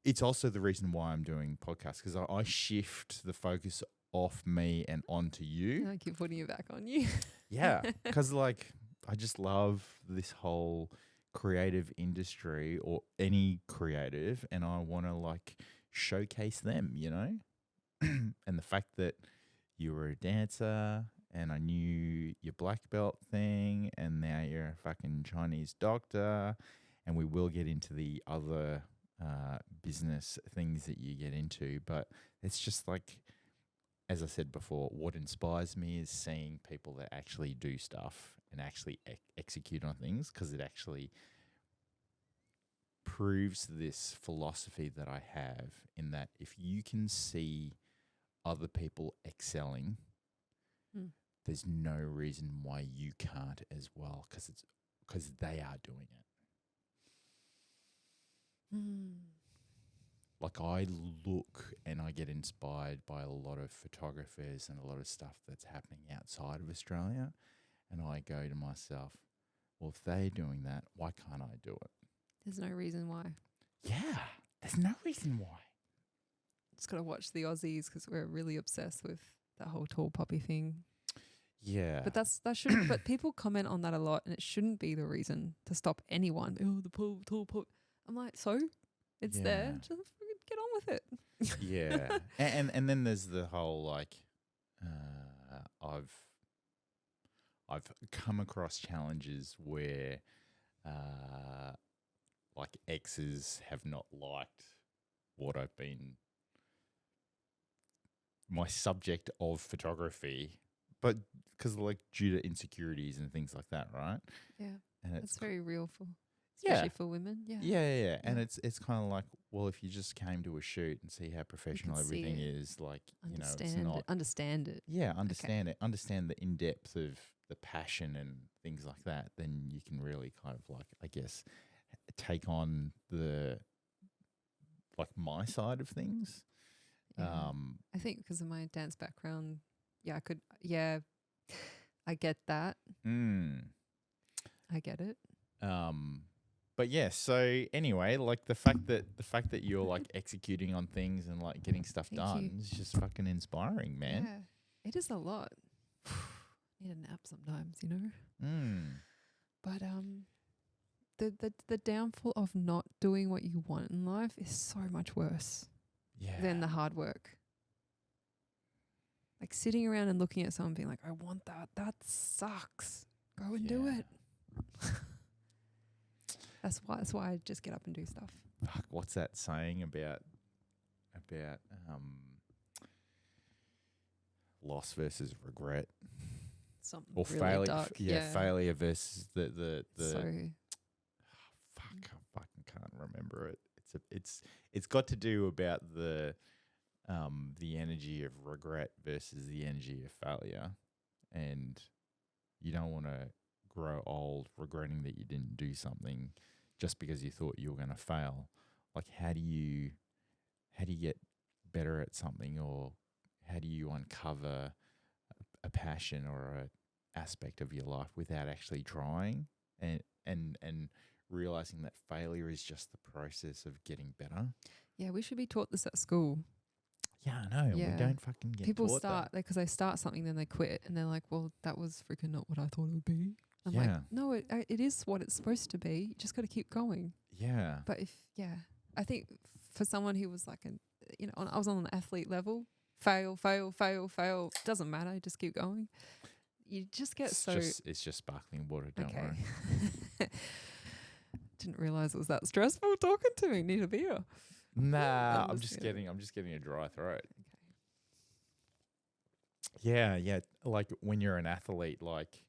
It's also the reason why I'm doing podcasts, because I shift the focus off me and onto you. I keep putting it back on you. Yeah, because like I just love this whole creative industry, or any creative, and I want to like showcase them, and the fact that you were a dancer and I knew your black belt thing, and now you're a fucking Chinese doctor, and we will get into the other business things that you get into, but it's just like, as I said before, what inspires me is seeing people that actually do stuff and actually execute on things, because it actually proves this philosophy that I have, in that if you can see other people excelling, there's no reason why you can't as well, because they are doing it. Like, I look and I get inspired by a lot of photographers and a lot of stuff that's happening outside of Australia, and I go to myself, well, if they're doing that, why can't I do it? There's no reason why. Yeah, there's no reason why. Just got to watch the Aussies because we're really obsessed with that whole tall poppy thing. Yeah. But that shouldn't. But people comment on that a lot, and it shouldn't be the reason to stop anyone. Oh, the tall poppy. I'm like, so it's there. Just get on with it. Yeah. And then there's the whole like, I've come across challenges where like exes have not liked what I've been, my subject of photography, but because like due to insecurities and things like that, right? Yeah. And it's very real especially for women. Yeah. Yeah. And it's kind of like, well, if you just came to a shoot and see how professional everything is, like, it's not. Understand it. Yeah, understand it. Understand the in-depth of the passion and things like that, then you can really kind of like, I guess, take on the, like, my side of things. Yeah. I think because of my dance background, I get that. I get it. But yeah, so anyway, like the fact that you're like executing on things and like getting stuff done is just fucking inspiring, man. Yeah, it is a lot. Need a nap sometimes, But the downfall of not doing what you want in life is so much worse than the hard work. Like sitting around and looking at someone being like, I want that. That sucks. Go and do it. That's why I just get up and do stuff. Fuck, what's that saying about loss versus regret? Something or really failure, dark. Failure versus the So fuck, I fucking can't remember it. It's got to do about the energy of regret versus the energy of failure, and you don't want to grow old regretting that you didn't do something just because you thought you were going to fail. Like, how do you get better at something, or how do you uncover a passion or a aspect of your life without actually trying and realizing that failure is just the process of getting better? Yeah, we should be taught this at school. Yeah, I know. Yeah. We don't fucking get People taught start because they start something, then they quit, and they're like, "Well, that was freaking not what I thought it would be." I'm like, "No, it is what it's supposed to be. You just got to keep going." Yeah. But I think for someone who was like I was on an athlete level, fail, doesn't matter. Just keep going. You just get It's just sparkling water. Don't worry. Didn't realize it was that stressful talking to me. Need a beer. Nah, I'm just getting a dry throat. Okay. Yeah. Like when you're an athlete, like,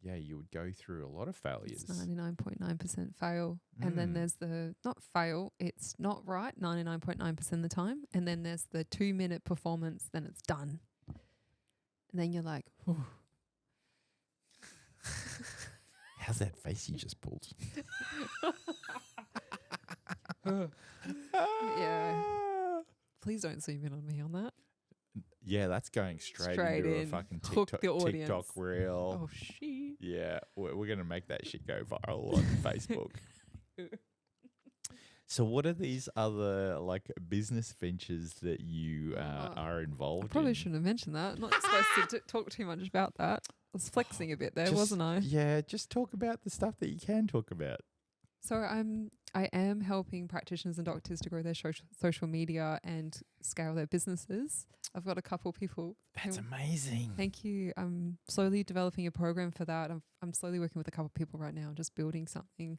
you would go through a lot of failures. It's 99.9% fail. And then there's the not fail, it's not right 99.9% of the time. And then there's the 2-minute performance, then it's done. And then you're like, whew. How's that face you just pulled? Yeah. Please don't zoom in on me on that. Yeah, that's going straight into a fucking TikTok reel. Oh, shit. Yeah, we're going to make that shit go viral on Facebook. So what are these other like business ventures that you are involved in? I probably shouldn't have mentioned that. I'm not supposed to talk too much about that. I was flexing a bit there, wasn't I? Yeah, just talk about the stuff that you can talk about. So I am helping practitioners and doctors to grow their social media and scale their businesses. I've got a couple people. That's amazing. Thank you. I'm slowly developing a program for that. I'm slowly working with a couple of people right now, just building something.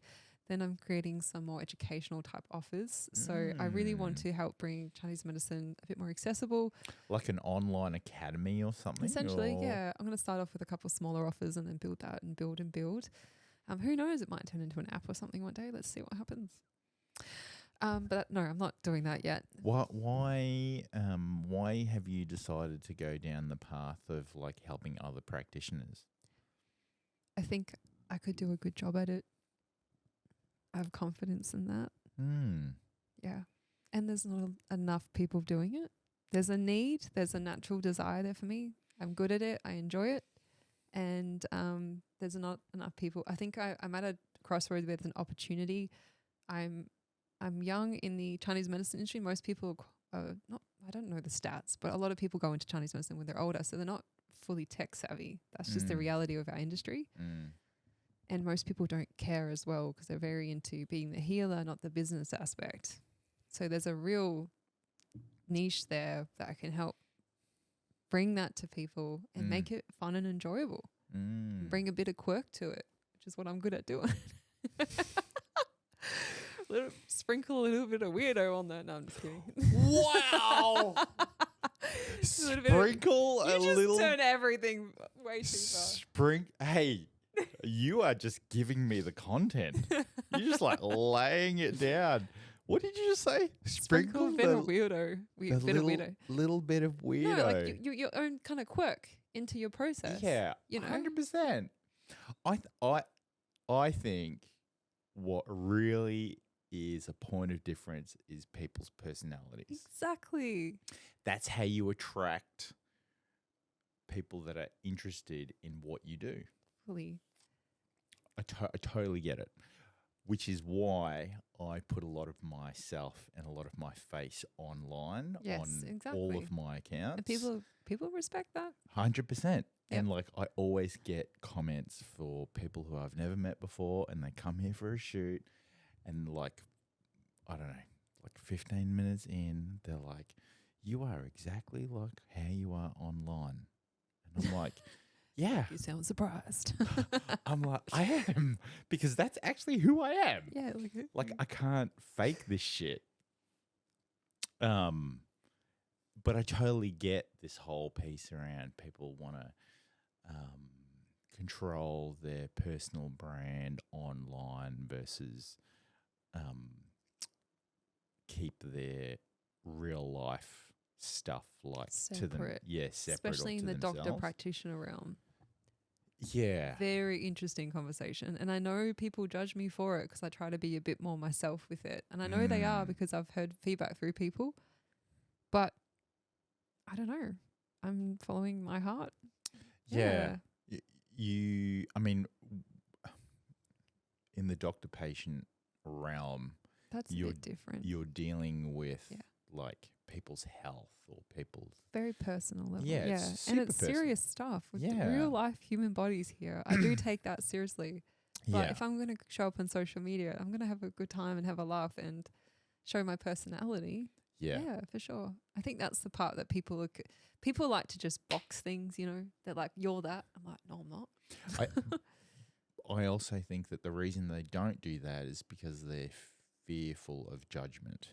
Then I'm creating some more educational type offers. So I really want to help bring Chinese medicine a bit more accessible. Like an online academy or something? Essentially, yeah. I'm going to start off with a couple of smaller offers and then build that and build and build. Who knows? It might turn into an app or something one day. Let's see what happens. But no, I'm not doing that yet. Why have you decided to go down the path of like helping other practitioners? I think I could do a good job at it. I have confidence in that. Yeah. And there's not enough people doing it. There's a need. There's a natural desire there for me. I'm good at it. I enjoy it. And there's not enough people. I think I'm at a crossroads where there's an opportunity. I'm young in the Chinese medicine industry. Most people not. I don't know the stats, but a lot of people go into Chinese medicine when they're older, so they're not fully tech savvy. That's just the reality of our industry. And most people don't care as well because they're very into being the healer, not the business aspect. So there's a real niche there that I can help bring that to people and make it fun and enjoyable. Bring a bit of quirk to it, which is what I'm good at doing. Sprinkle a little bit of weirdo on that. No, I'm just kidding. Wow. Sprinkle a little. You just turn everything way too far. Hey, you are just giving me the content. You're just like laying it down. What did you just say? Sprinkle a bit of weirdo. Little bit of weirdo. No, like your own kind of quirk into your process. Yeah, you know, 100%. I think what really is a point of difference is people's personalities. Exactly. That's how you attract people that are interested in what you do. Fully. I totally get it, which is why I put a lot of myself and a lot of my face online on all of my accounts. And people respect that. 100%. And like I always get comments for people who I've never met before and they come here for a shoot and like, I don't know, like 15 minutes in, they're like, you are exactly like how you are online. And I'm like, yeah. You sound surprised. I'm like, I am, because that's actually who I am. Yeah. Like I can't fake this shit. But I totally get this whole piece around people want to control their personal brand online versus keep their real life stuff like separate. To them. Yeah, separate. Especially in the doctor practitioner realm. Yeah. Very interesting conversation. And I know people judge me for it because I try to be a bit more myself with it. And I know they are because I've heard feedback through people. But I don't know. I'm following my heart. Yeah. I mean, in the doctor-patient realm, that's a bit different. You're dealing with like people's health or people's very personal level. Yeah. And it's serious stuff with real life human bodies here. I do take that seriously. But if I'm going to show up on social media, I'm going to have a good time and have a laugh and show my personality. Yeah, for sure. I think that's the part that people like to just box things, you know. They're like, you're that. I'm like, no, I'm not. I also think that the reason they don't do that is because they're fearful of judgment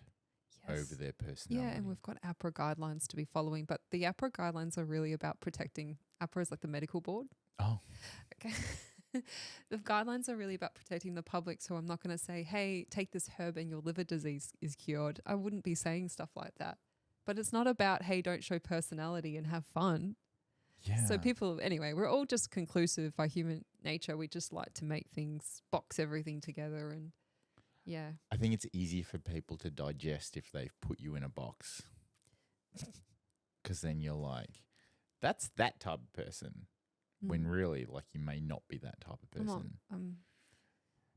over their personality. Yeah, and we've got APRA guidelines to be following, but the APRA guidelines are really about protecting. APRA is like the medical board. Oh. Okay. The guidelines are really about protecting the public, so I'm not going to say, hey, take this herb and your liver disease is cured. I wouldn't be saying stuff like that. But it's not about, hey, don't show personality and have fun. Yeah. So anyway, we're all just conclusive by human nature. We just like to make things, box everything together and I think it's easy for people to digest if they've put you in a box. Because then you're like, that's that type of person. When really, like, you may not be that type of person.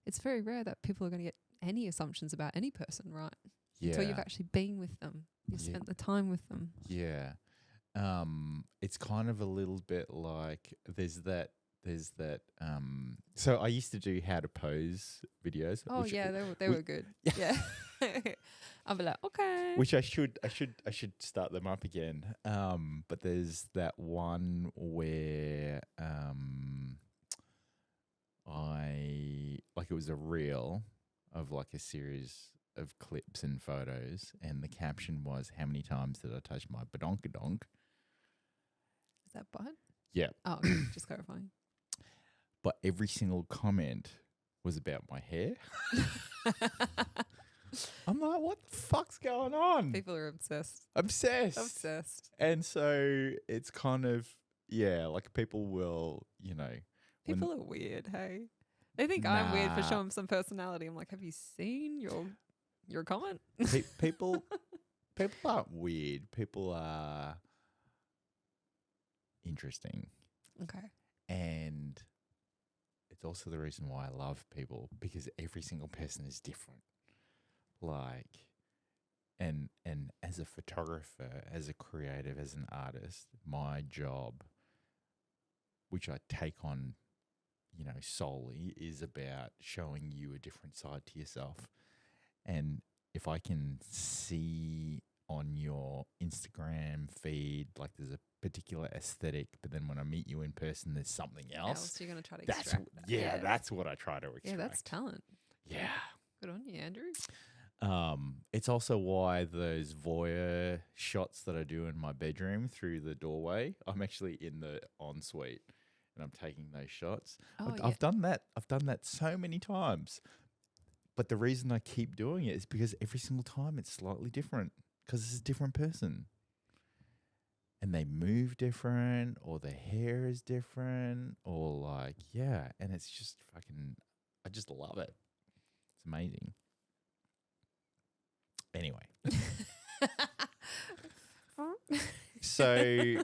It's very rare that people are going to get any assumptions about any person, right? Yeah. Until you've actually been with them. You've spent the time with them. Yeah. It's kind of a little bit like there's there's that. So I used to do how to pose videos. Oh which, yeah, they were good. Yeah. I'll be like, okay. which I should start them up again. But there's that one where it was a reel of like a series of clips and photos, and the caption was, "How many times did I touch my badonkadonk?" Is that butt? Yeah. Oh, okay, just clarifying. But every single comment was about my hair. I'm like, what the fuck's going on? People are obsessed. Obsessed. And so it's kind of, like people will, People are weird, hey? They think I'm weird for showing some personality. I'm like, have you seen your comment? people aren't weird. People are interesting. Okay. And it's also the reason why I love people, because every single person is different. Like, and as a photographer, as a creative, as an artist, my job, which I take on, solely, is about showing you a different side to yourself. And if I can see on your Instagram feed, like there's a particular aesthetic, but then when I meet you in person, there's something else. You're going to try to That's extract that. yeah, that's what I try to extract. Yeah, that's talent. Yeah. Good on you, Andrew. It's also why those voyeur shots that I do in my bedroom through the doorway, I'm actually in the ensuite and I'm taking those shots. Oh, I've done that. I've done that so many times. But the reason I keep doing it is because every single time it's slightly different, because it's a different person. And they move different, or their hair is different, or and it's just fucking, I just love it. It's amazing. Anyway. So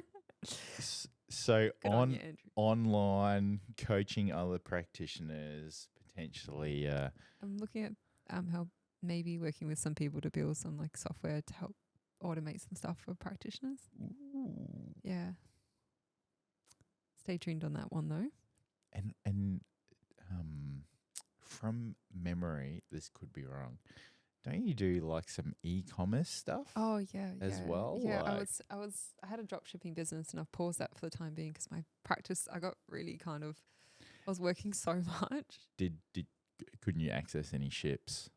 online coaching other practitioners, potentially. I'm looking at how maybe working with some people to build some like software to help automate some stuff for practitioners. Ooh. Yeah. Stay tuned on that one though. And from memory, this could be wrong. Don't you do like some e-commerce stuff? Oh yeah, as well. Yeah, I had a drop shipping business and I've paused that for the time being because my practice, I got really I was working so much. Couldn't you access any ships?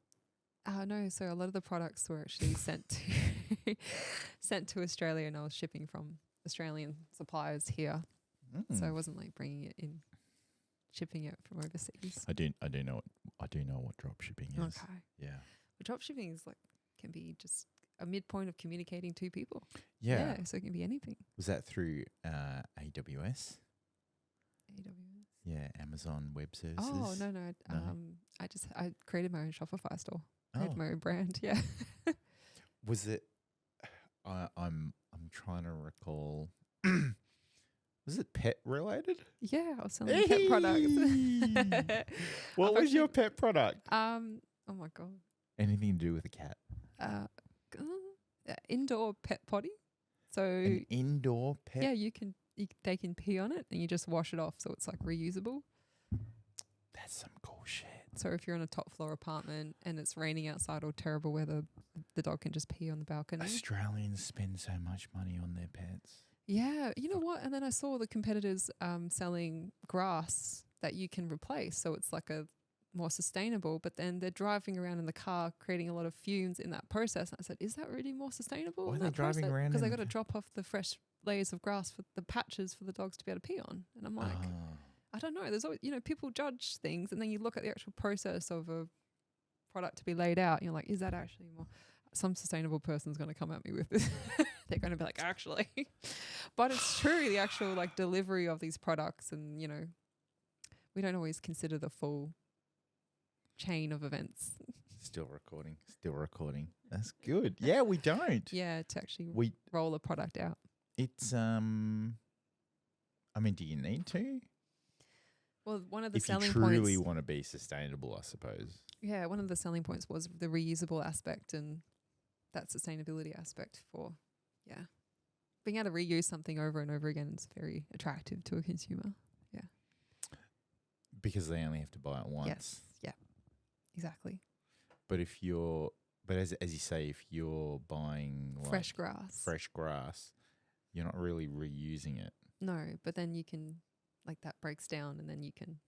No, so a lot of the products were actually sent to Australia, and I was shipping from Australian suppliers here. So I wasn't like bringing it in, shipping it from overseas. I do know what drop shipping is. Okay. Yeah. But drop shipping is can be just a midpoint of communicating two people. Yeah. So it can be anything. Was that through AWS? AWS. Yeah, Amazon Web Services. Oh no. I created my own Shopify store. I had my own brand. Yeah. Was it? I'm trying to recall. Was it pet related? Yeah, I was selling pet products. What was your pet product? Oh my God. Anything to do with a cat? Indoor pet potty. So an indoor pet. Yeah, they can pee on it and you just wash it off, so it's like reusable. That's some cool shit. So if you're in a top floor apartment and it's raining outside or terrible weather, the dog can just pee on the balcony. Australians spend so much money on their pets. Yeah, you know what? And then I saw the competitors selling grass that you can replace, so it's like a more sustainable, but then they're driving around in the car creating a lot of fumes in that process. And I said, is that really more sustainable? Why are they driving around? Because they got to drop off the fresh layers of grass for the patches for the dogs to be able to pee on. And I'm like, I don't know. There's always, people judge things, and then you look at the actual process of a product to be laid out, and you're like, is that actually more? Some sustainable person's going to come at me with this. They're going to be like, actually. But it's true, the actual delivery of these products, and, we don't always consider the full chain of events. Still recording. That's good. Yeah, we don't. Yeah, to actually roll a product out. It's do you need to? Well, one of the if selling you points, truly want to be sustainable, I suppose. Yeah, one of the selling points was the reusable aspect and that sustainability aspect for, being able to reuse something over and over again is very attractive to a consumer. Yeah. Because they only have to buy it once. Yes. Yeah. Exactly. But if you're, but as you say, if you're buying like Fresh grass, you're not really reusing it. No, but then you can, like, that breaks down, and then you can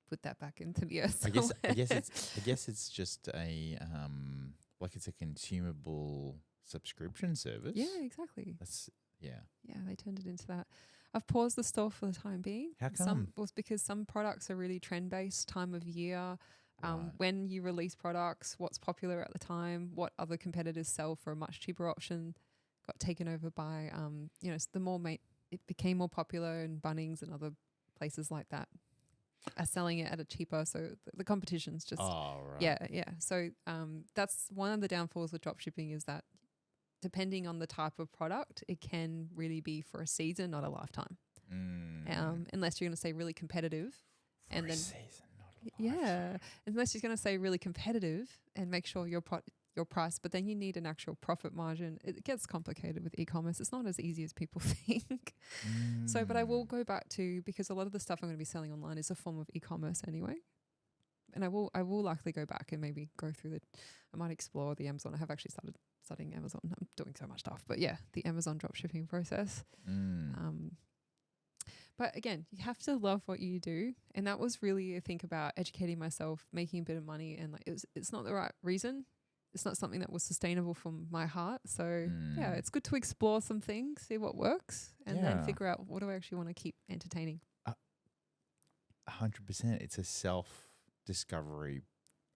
put that back into the earth. I guess it's just a like it's a consumable subscription service. Yeah, exactly. Yeah. Yeah, they turned it into that. I've paused the store for the time being. How come? Was because some products are really trend based, time of year. Right. When you release products, what's popular at the time, what other competitors sell for a much cheaper option, got taken over by it became more popular, and Bunnings and other places like that are selling it at a cheaper. So the competition's just right. yeah. So that's one of the downfalls with drop shipping, is that depending on the type of product, it can really be for a season, not a lifetime. Unless you're going to say really competitive, For and a then season, not a lifetime. yeah, unless you're going to say really competitive and make sure your price, but then you need an actual profit margin. It gets complicated with e-commerce. It's not as easy as people think. So, but I will go back to, because a lot of the stuff I'm going to be selling online is a form of e-commerce anyway. And I will likely go back and maybe go through I might explore the Amazon. I have actually started studying Amazon. I'm doing so much stuff, but yeah, the Amazon drop shipping process. But again, you have to love what you do. And that was really, I think, about educating myself, making a bit of money. And like, it's not the right reason. It's not something that was sustainable from my heart. So yeah, it's good to explore some things, see what works, and then figure out what do I actually want to keep entertaining. 100%. It's a self-discovery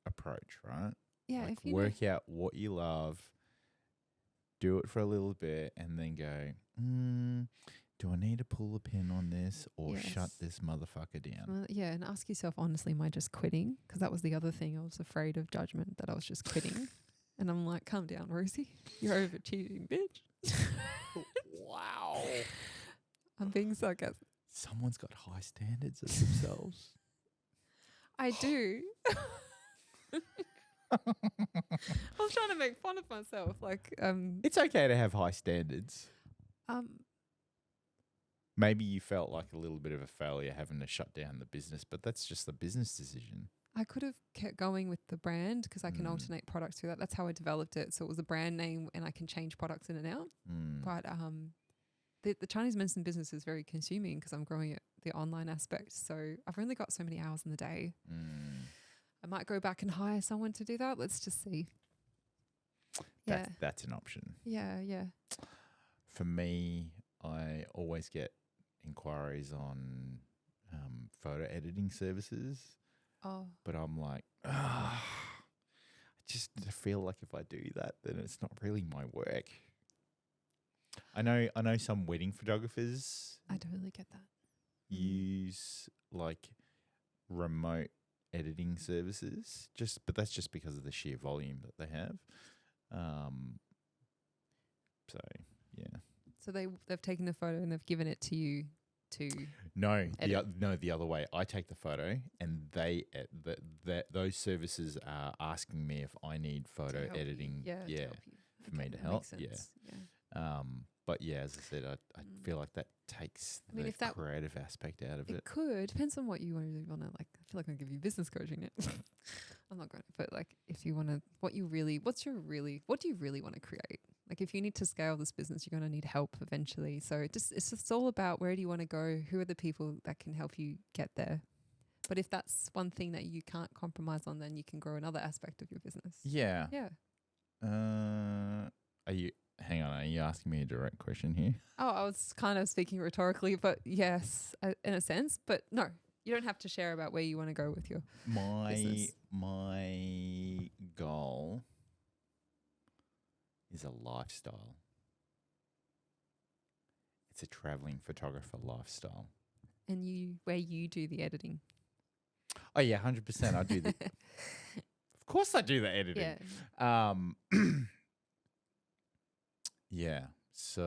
approach, right? Yeah. Like If you work out what you love, do it for a little bit, and then go, do I need to pull the pin on this or shut this motherfucker down? Yeah, and ask yourself honestly, am I just quitting? Because that was the other thing. I was afraid of judgment, that I was just quitting. And I'm like, calm down, Rosey. You're over-cheating, bitch. Wow. I'm being sarcastic. Someone's got high standards of themselves. I do. I was trying to make fun of myself. Like, It's okay to have high standards. Maybe you felt like a little bit of a failure having to shut down the business, but that's just the business decision. I could have kept going with the brand because I can alternate products through that. That's how I developed it. So it was a brand name, and I can change products in and out. But the Chinese medicine business is very consuming because I'm growing it, the online aspect. So I've only got so many hours in the day. I might go back and hire someone to do that. Let's just see. That's an option. Yeah. For me, I always get inquiries on photo editing services. But I'm like, I just feel like if I do that, then it's not really my work. I know some wedding photographers I totally get that. use like remote editing services, but that's just because of the sheer volume that they have. So yeah. So they've taken the photo and they've given it to you to the other way. I take the photo, and those services are asking me if I need photo editing. For me to help. But yeah, as I said, I feel like that takes the creative aspect out of it. It could. Depends on what you really want to like. I feel like I'm giving you business coaching it. I'm not going to, but like if you want to, what do you really want to create? Like if you need to scale this business, you're going to need help eventually. So it's just all about where do you want to go? Who are the people that can help you get there? But if that's one thing that you can't compromise on, then you can grow another aspect of your business. Yeah. Yeah. Hang on, are you asking me a direct question here? Oh, I was kind of speaking rhetorically, but yes, in a sense. But no, you don't have to share about where you want to go with your business. My goal is a lifestyle. It's a traveling photographer lifestyle. And where you do the editing. Oh yeah, 100%. I do of course I do the editing. Yeah. Yeah. So,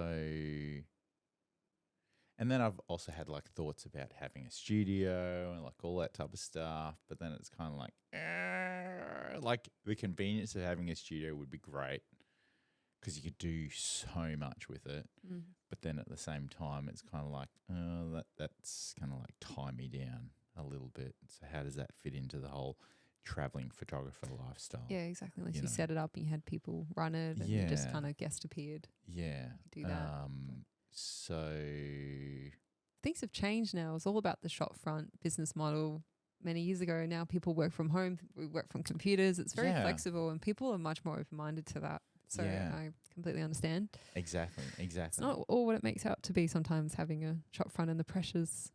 and then I've also had like thoughts about having a studio and like all that type of stuff. But then it's kind of like the convenience of having a studio would be great because you could do so much with it. But then at the same time, it's kind of like, that's kind of like tie me down a little bit. So how does that fit into the whole traveling photographer lifestyle? Yeah, exactly. Unless you you know. set it up and you had people run it and you just Yeah. kind of guest appeared. Yeah. Do that. So Things have changed now. It's all about the shop front business model. Many years ago, now people work from home. We work from computers. It's very Yeah. flexible, and people are much more open-minded to that. So Yeah. I completely understand. exactly. It's not all what it makes out to be sometimes, having a shop front and the pressures,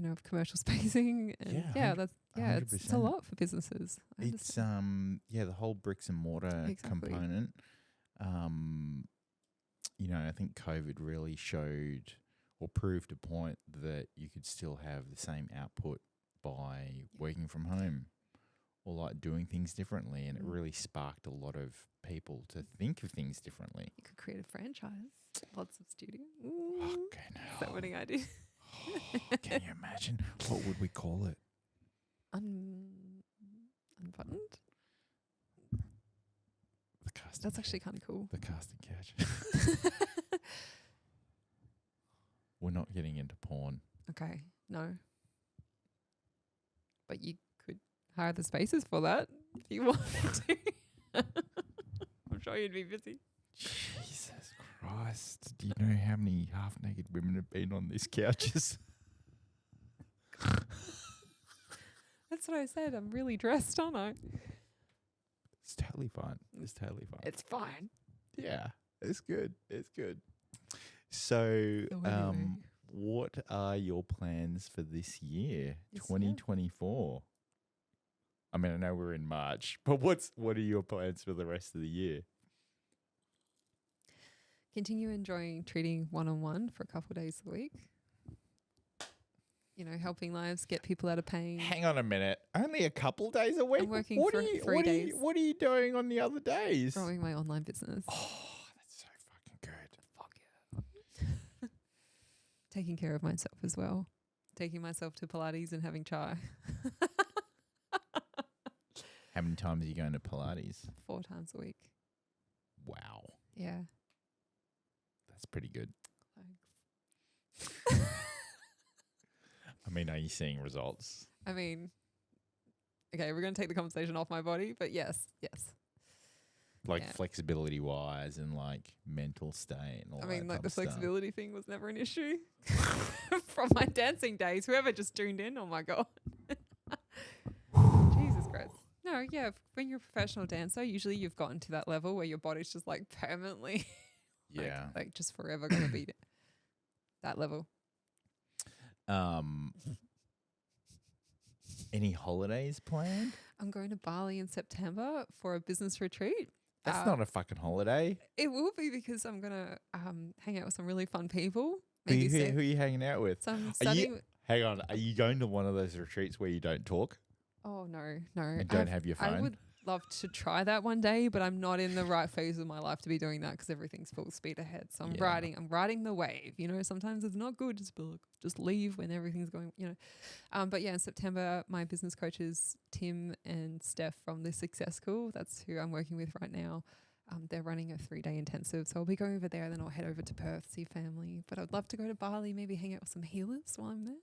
of commercial spacing. And it's a 100%. lot for businesses. I It's understand. the whole bricks and mortar Exactly. component. I think COVID really showed or proved a point that you could still have the same output by working from home or like doing things differently, and it really sparked a lot of people to think of things differently. You could create a franchise. Lots of studios. Fucking hell. Is that what I do? Can you imagine? What would we call it? Unbuttoned? The casting. That's actually kind of cool. The casting couch. We're not getting into porn. Okay, no. But you could hire the spaces for that if you wanted to. I'm sure you'd be busy. Jesus Christ. Do you know how many half-naked women have been on these couches? That's what I said. I'm really dressed, aren't I? It's totally fine. It's totally fine. It's fine. Yeah, it's good. It's good. So, anyway. what are your plans for this year, This 2024? I mean, I know we're in March, but what are your plans for the rest of the year? Continue enjoying treating one-on-one for a couple of days a week. Helping lives, get people out of pain. Hang on a minute. Only a couple days a week? I'm working for 3 days. What are you doing on the other days? Growing my online business. Oh, that's so fucking good. Fuck yeah. Taking care of myself as well. Taking myself to Pilates and having chai. How many times are you going to Pilates? 4 times a week. Wow. Yeah. That's pretty good. Thanks. I mean, are you seeing results? I mean, okay, we're going to take the conversation off my body, but yes. Like Yeah. flexibility wise and like mental state and all that. I mean, like type the of stuff. flexibility thing was never an issue. From my dancing days, whoever just tuned in, oh my God. Jesus Christ. No, yeah, when you're a professional dancer, usually you've gotten to that level where your body's just like permanently, Yeah. like just forever going to be that level. Any holidays planned? I'm going to Bali in September for a business retreat. That's not a fucking holiday. It will be, because I'm going to hang out with some really fun people. Who are you hanging out with? So I'm Are studying. Hang on. Are you going to one of those retreats where you don't talk Oh, no. and don't have your phone? I would love to try that one day, but I'm not in the right phase of my life to be doing that because everything's full speed ahead. So I'm riding the wave. Sometimes it's not good just leave when everything's going, But yeah, in September, my business coaches, Tim and Steph from the Success School, that's who I'm working with right now. They're running a 3-day intensive. So I'll be going over there, then I'll head over to Perth, see family. But I'd love to go to Bali, maybe hang out with some healers while I'm there.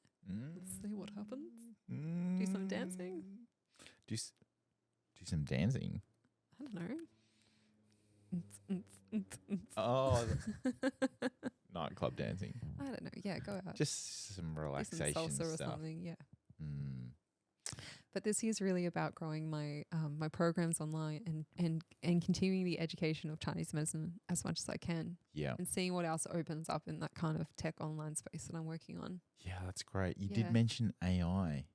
Let's see what happens. Do some dancing. Do some dancing. I don't know. Oh, nightclub dancing. I don't know. Yeah, go out. Just some Do relaxation some salsa or stuff. something. Yeah. But this year's really about growing my my programs online and continuing the education of Chinese medicine as much as I can. Yeah. And seeing what else opens up in that kind of tech online space that I'm working on. Yeah, that's great. You Yeah. did mention AI.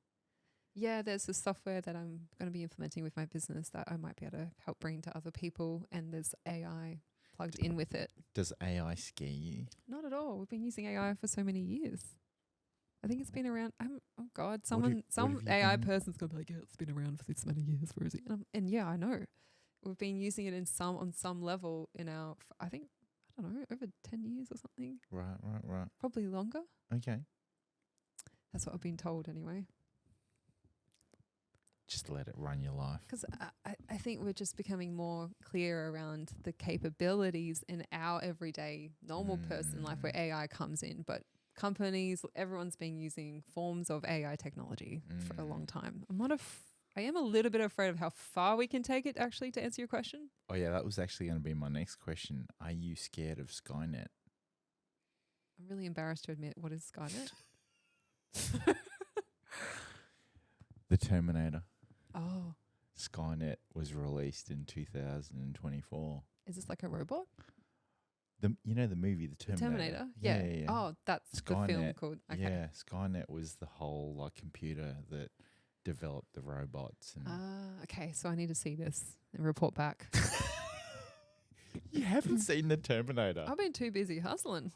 Yeah, there's this software that I'm going to be implementing with my business that I might be able to help bring to other people, and there's AI plugged in with it. Does AI scare you? Not at all. We've been using AI for so many years. I think it's been around. Oh God, some have you AI been- person's gonna be like, yeah, it's been around for this many years, Rosey. And yeah, I know. We've been using it on some level in our. I don't know, over 10 years or something. Right. Probably longer. Okay. That's what I've been told anyway. Just let it run your life. Because I think we're just becoming more clear around the capabilities in our everyday normal person life where AI comes in, but companies, everyone's been using forms of AI technology for a long time. I am a little bit afraid of how far we can take it, actually, to answer your question. Oh, yeah, that was actually going to be my next question. Are you scared of Skynet? I'm really embarrassed to admit, what is Skynet? The Terminator. Oh. Skynet was released in 2024. Is this like a robot? The movie The Terminator. Yeah. Oh, that's Skynet, the film called. Okay. Yeah, Skynet was the whole like computer that developed the robots. And Okay. So I need to see this and report back. You haven't seen The Terminator? I've been too busy hustling.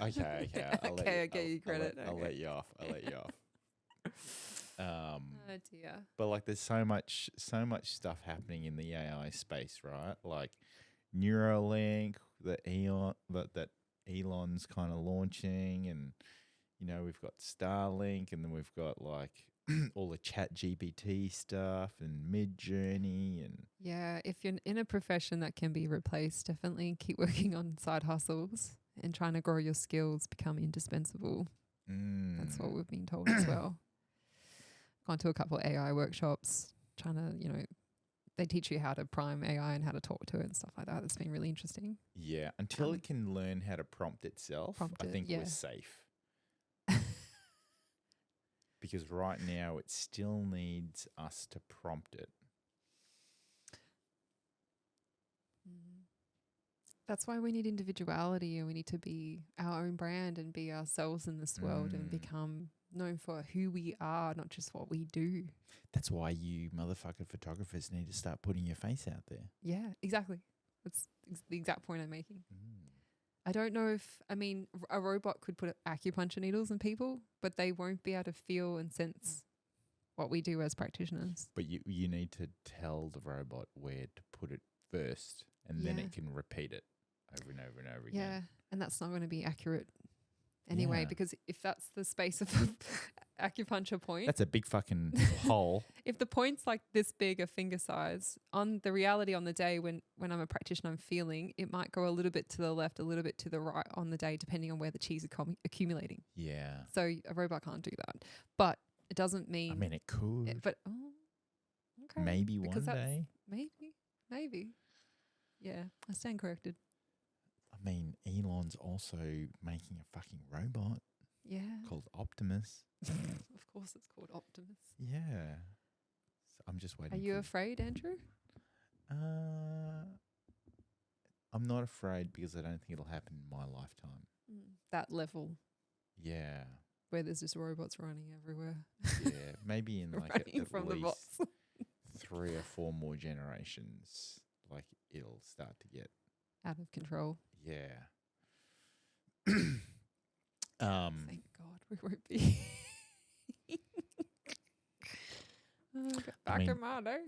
Okay. I'll give you credit. I'll let you off. Oh dear. But like, there's so much stuff happening in the AI space, right? Like Neuralink, that Elon's kind of launching, and we've got Starlink, and then we've got like all the Chat GPT stuff and Mid-Journey, and if you're in a profession that can be replaced, definitely keep working on side hustles and trying to grow your skills, become indispensable. That's what we've been told as well. Gone to a couple of AI workshops, trying to, they teach you how to prime AI and how to talk to it and stuff like that. That's been really interesting. Yeah, until it can learn how to prompt itself, I think we're safe. Because right now it still needs us to prompt it. That's why we need individuality, and we need to be our own brand and be ourselves in this world and become known for who we are, not just what we do. That's why you motherfucking photographers need to start putting your face out there. Yeah, exactly. That's the exact point I'm making. I don't know a robot could put acupuncture needles in people, but they won't be able to feel and sense what we do as practitioners. But you need to tell the robot where to put it first, and then it can repeat it over and over and over again. Yeah, and that's not going to be accurate anyway, because if that's the space of acupuncture point, that's a big fucking hole. If the point's like this big, a finger size, on the reality on the day when I'm a practitioner, I'm feeling it might go a little bit to the left, a little bit to the right on the day, depending on where the chi's accumulating. Yeah. So a robot can't do that, but it doesn't mean. I mean, it could. Okay. Maybe one day. Maybe. Yeah, I stand corrected. I mean, Elon's also making a fucking robot. Yeah. Called Optimus. Of course it's called Optimus. Yeah. So I'm just waiting. Are you afraid, Andrew? I'm not afraid because I don't think it'll happen in my lifetime. That level. Yeah. Where there's just robots running everywhere. Yeah. Maybe in like running at from least the box. 3 or 4 more generations, like it'll start to get out of control. Yeah. Thank God we won't be. Back in my day.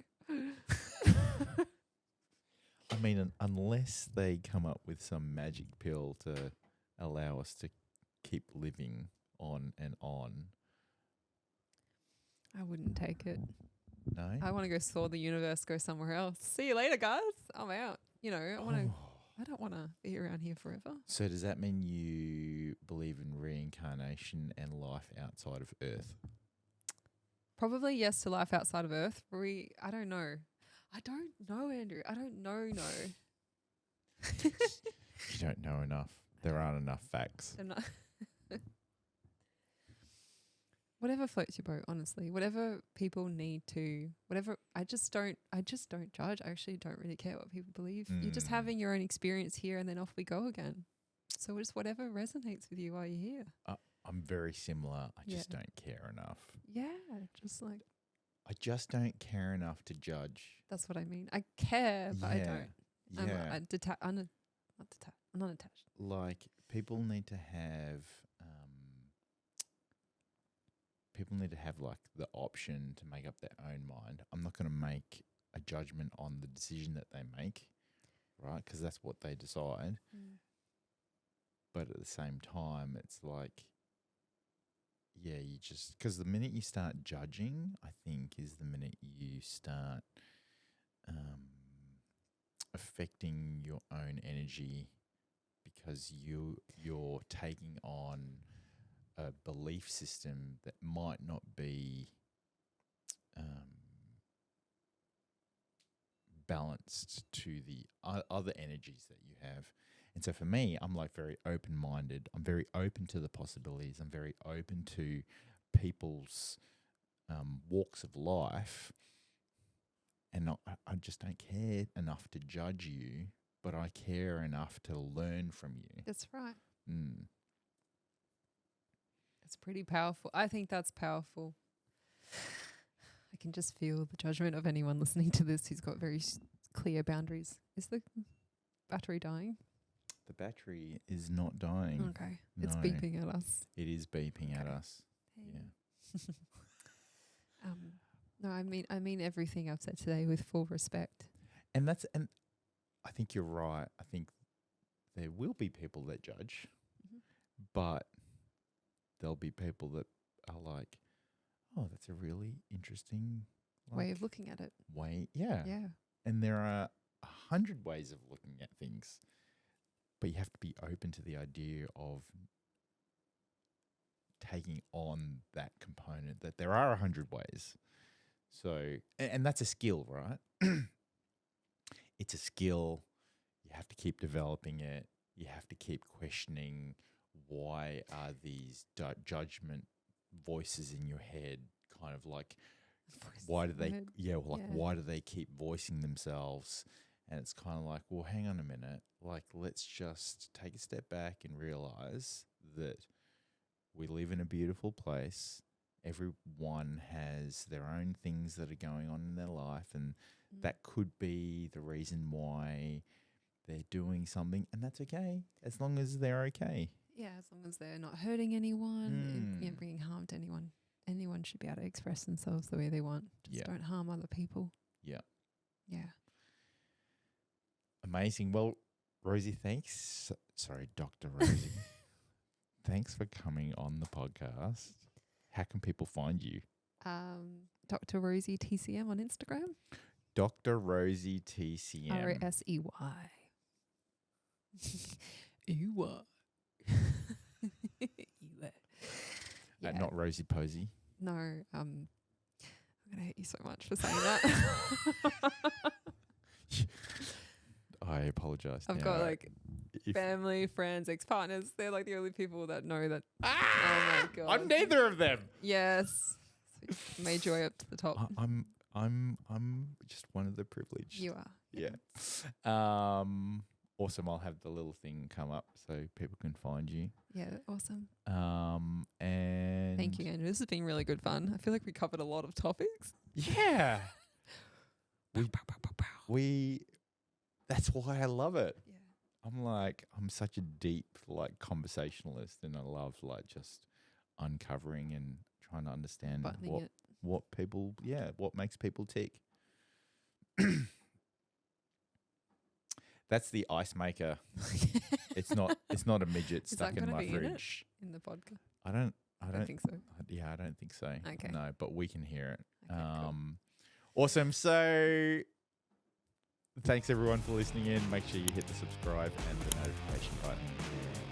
I mean, unless they come up with some magic pill to allow us to keep living on and on. I wouldn't take it. No? I want to go explore the universe, go somewhere else. See you later, guys. I'm out. I don't want to be around here forever. So does that mean you believe in reincarnation and life outside of Earth? Probably yes to life outside of Earth. I don't know. I don't know, Andrew. I don't know. You don't know enough. There aren't enough facts. Whatever floats your boat, honestly. Whatever people need to, whatever. I just don't judge. I actually don't really care what people believe. You're just having your own experience here, and then off we go again. So just whatever resonates with you while you're here. I'm very similar. I just don't care enough. Yeah, just like. I just don't care enough to judge. That's what I mean. I care, but I don't. Yeah. I'm not attached. Like, people need to have like the option to make up their own mind. I'm not going to make a judgment on the decision that they make, right? Because that's what they decide. But at the same time, it's like, yeah, you just, because the minute you start judging, I think, is the minute you start affecting your own energy, because you're taking on a belief system that might not be balanced to the other energies that you have. And so for me, I'm like very open-minded. I'm very open to the possibilities. I'm very open to people's walks of life. And I just don't care enough to judge you, but I care enough to learn from you. That's right. Mm. It's pretty powerful. I think that's powerful. I can just feel the judgment of anyone listening to this who's got very clear boundaries. Is the battery dying? The battery is not dying. Okay. It's No. beeping at us. It is beeping at us. Hey. Yeah. No, I mean everything I've said today with full respect. And I think you're right. I think there will be people that judge, but there'll be people that are like, oh, that's a really interesting Way of looking at it. Yeah. Yeah. And there are 100 ways of looking at things, but you have to be open to the idea of taking on that component that there are 100 ways. So, and that's a skill, right? It's a skill. You have to keep developing it. You have to keep questioning, why are these judgment voices in your head kind of like, why do they, why do they keep voicing themselves? And it's kind of like, well, hang on a minute. Like, let's just take a step back and realize that we live in a beautiful place. Everyone has their own things that are going on in their life, and that could be the reason why they're doing something, and that's okay, as long as they're okay. Yeah, as long as they're not hurting anyone, and bringing harm to anyone. Anyone should be able to express themselves the way they want. Just don't harm other people. Yeah. Yeah. Amazing. Well, Rosey, thanks. Sorry, Dr. Rosey. Thanks for coming on the podcast. How can people find you? Dr. Rosey TCM on Instagram. Dr. Rosey TCM. RSEY. Not Rosy Posey. No, I'm going to hate you so much for saying that. I apologize. I've got like family, friends, ex-partners. They're like the only people that know that. Oh my God. I'm neither of them. Yes. So made your way up to the top. I'm just one of the privileged. You are. Yeah. Awesome. I'll have the little thing come up so people can find you. Yeah, awesome. And thank you, Andrew. This has been really good fun. I feel like we covered a lot of topics. Yeah. That's why I love it. Yeah. I'm such a deep conversationalist, and I love just uncovering and trying to understand what makes people tick. That's the ice maker. It's not a midget stuck in my fridge. In the podcast? I don't think so. I don't think so. Okay. No, but we can hear it. Okay, cool. Awesome. So thanks everyone for listening in. Make sure you hit the subscribe and the notification button.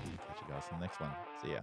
We'll catch you guys in the next one. See ya.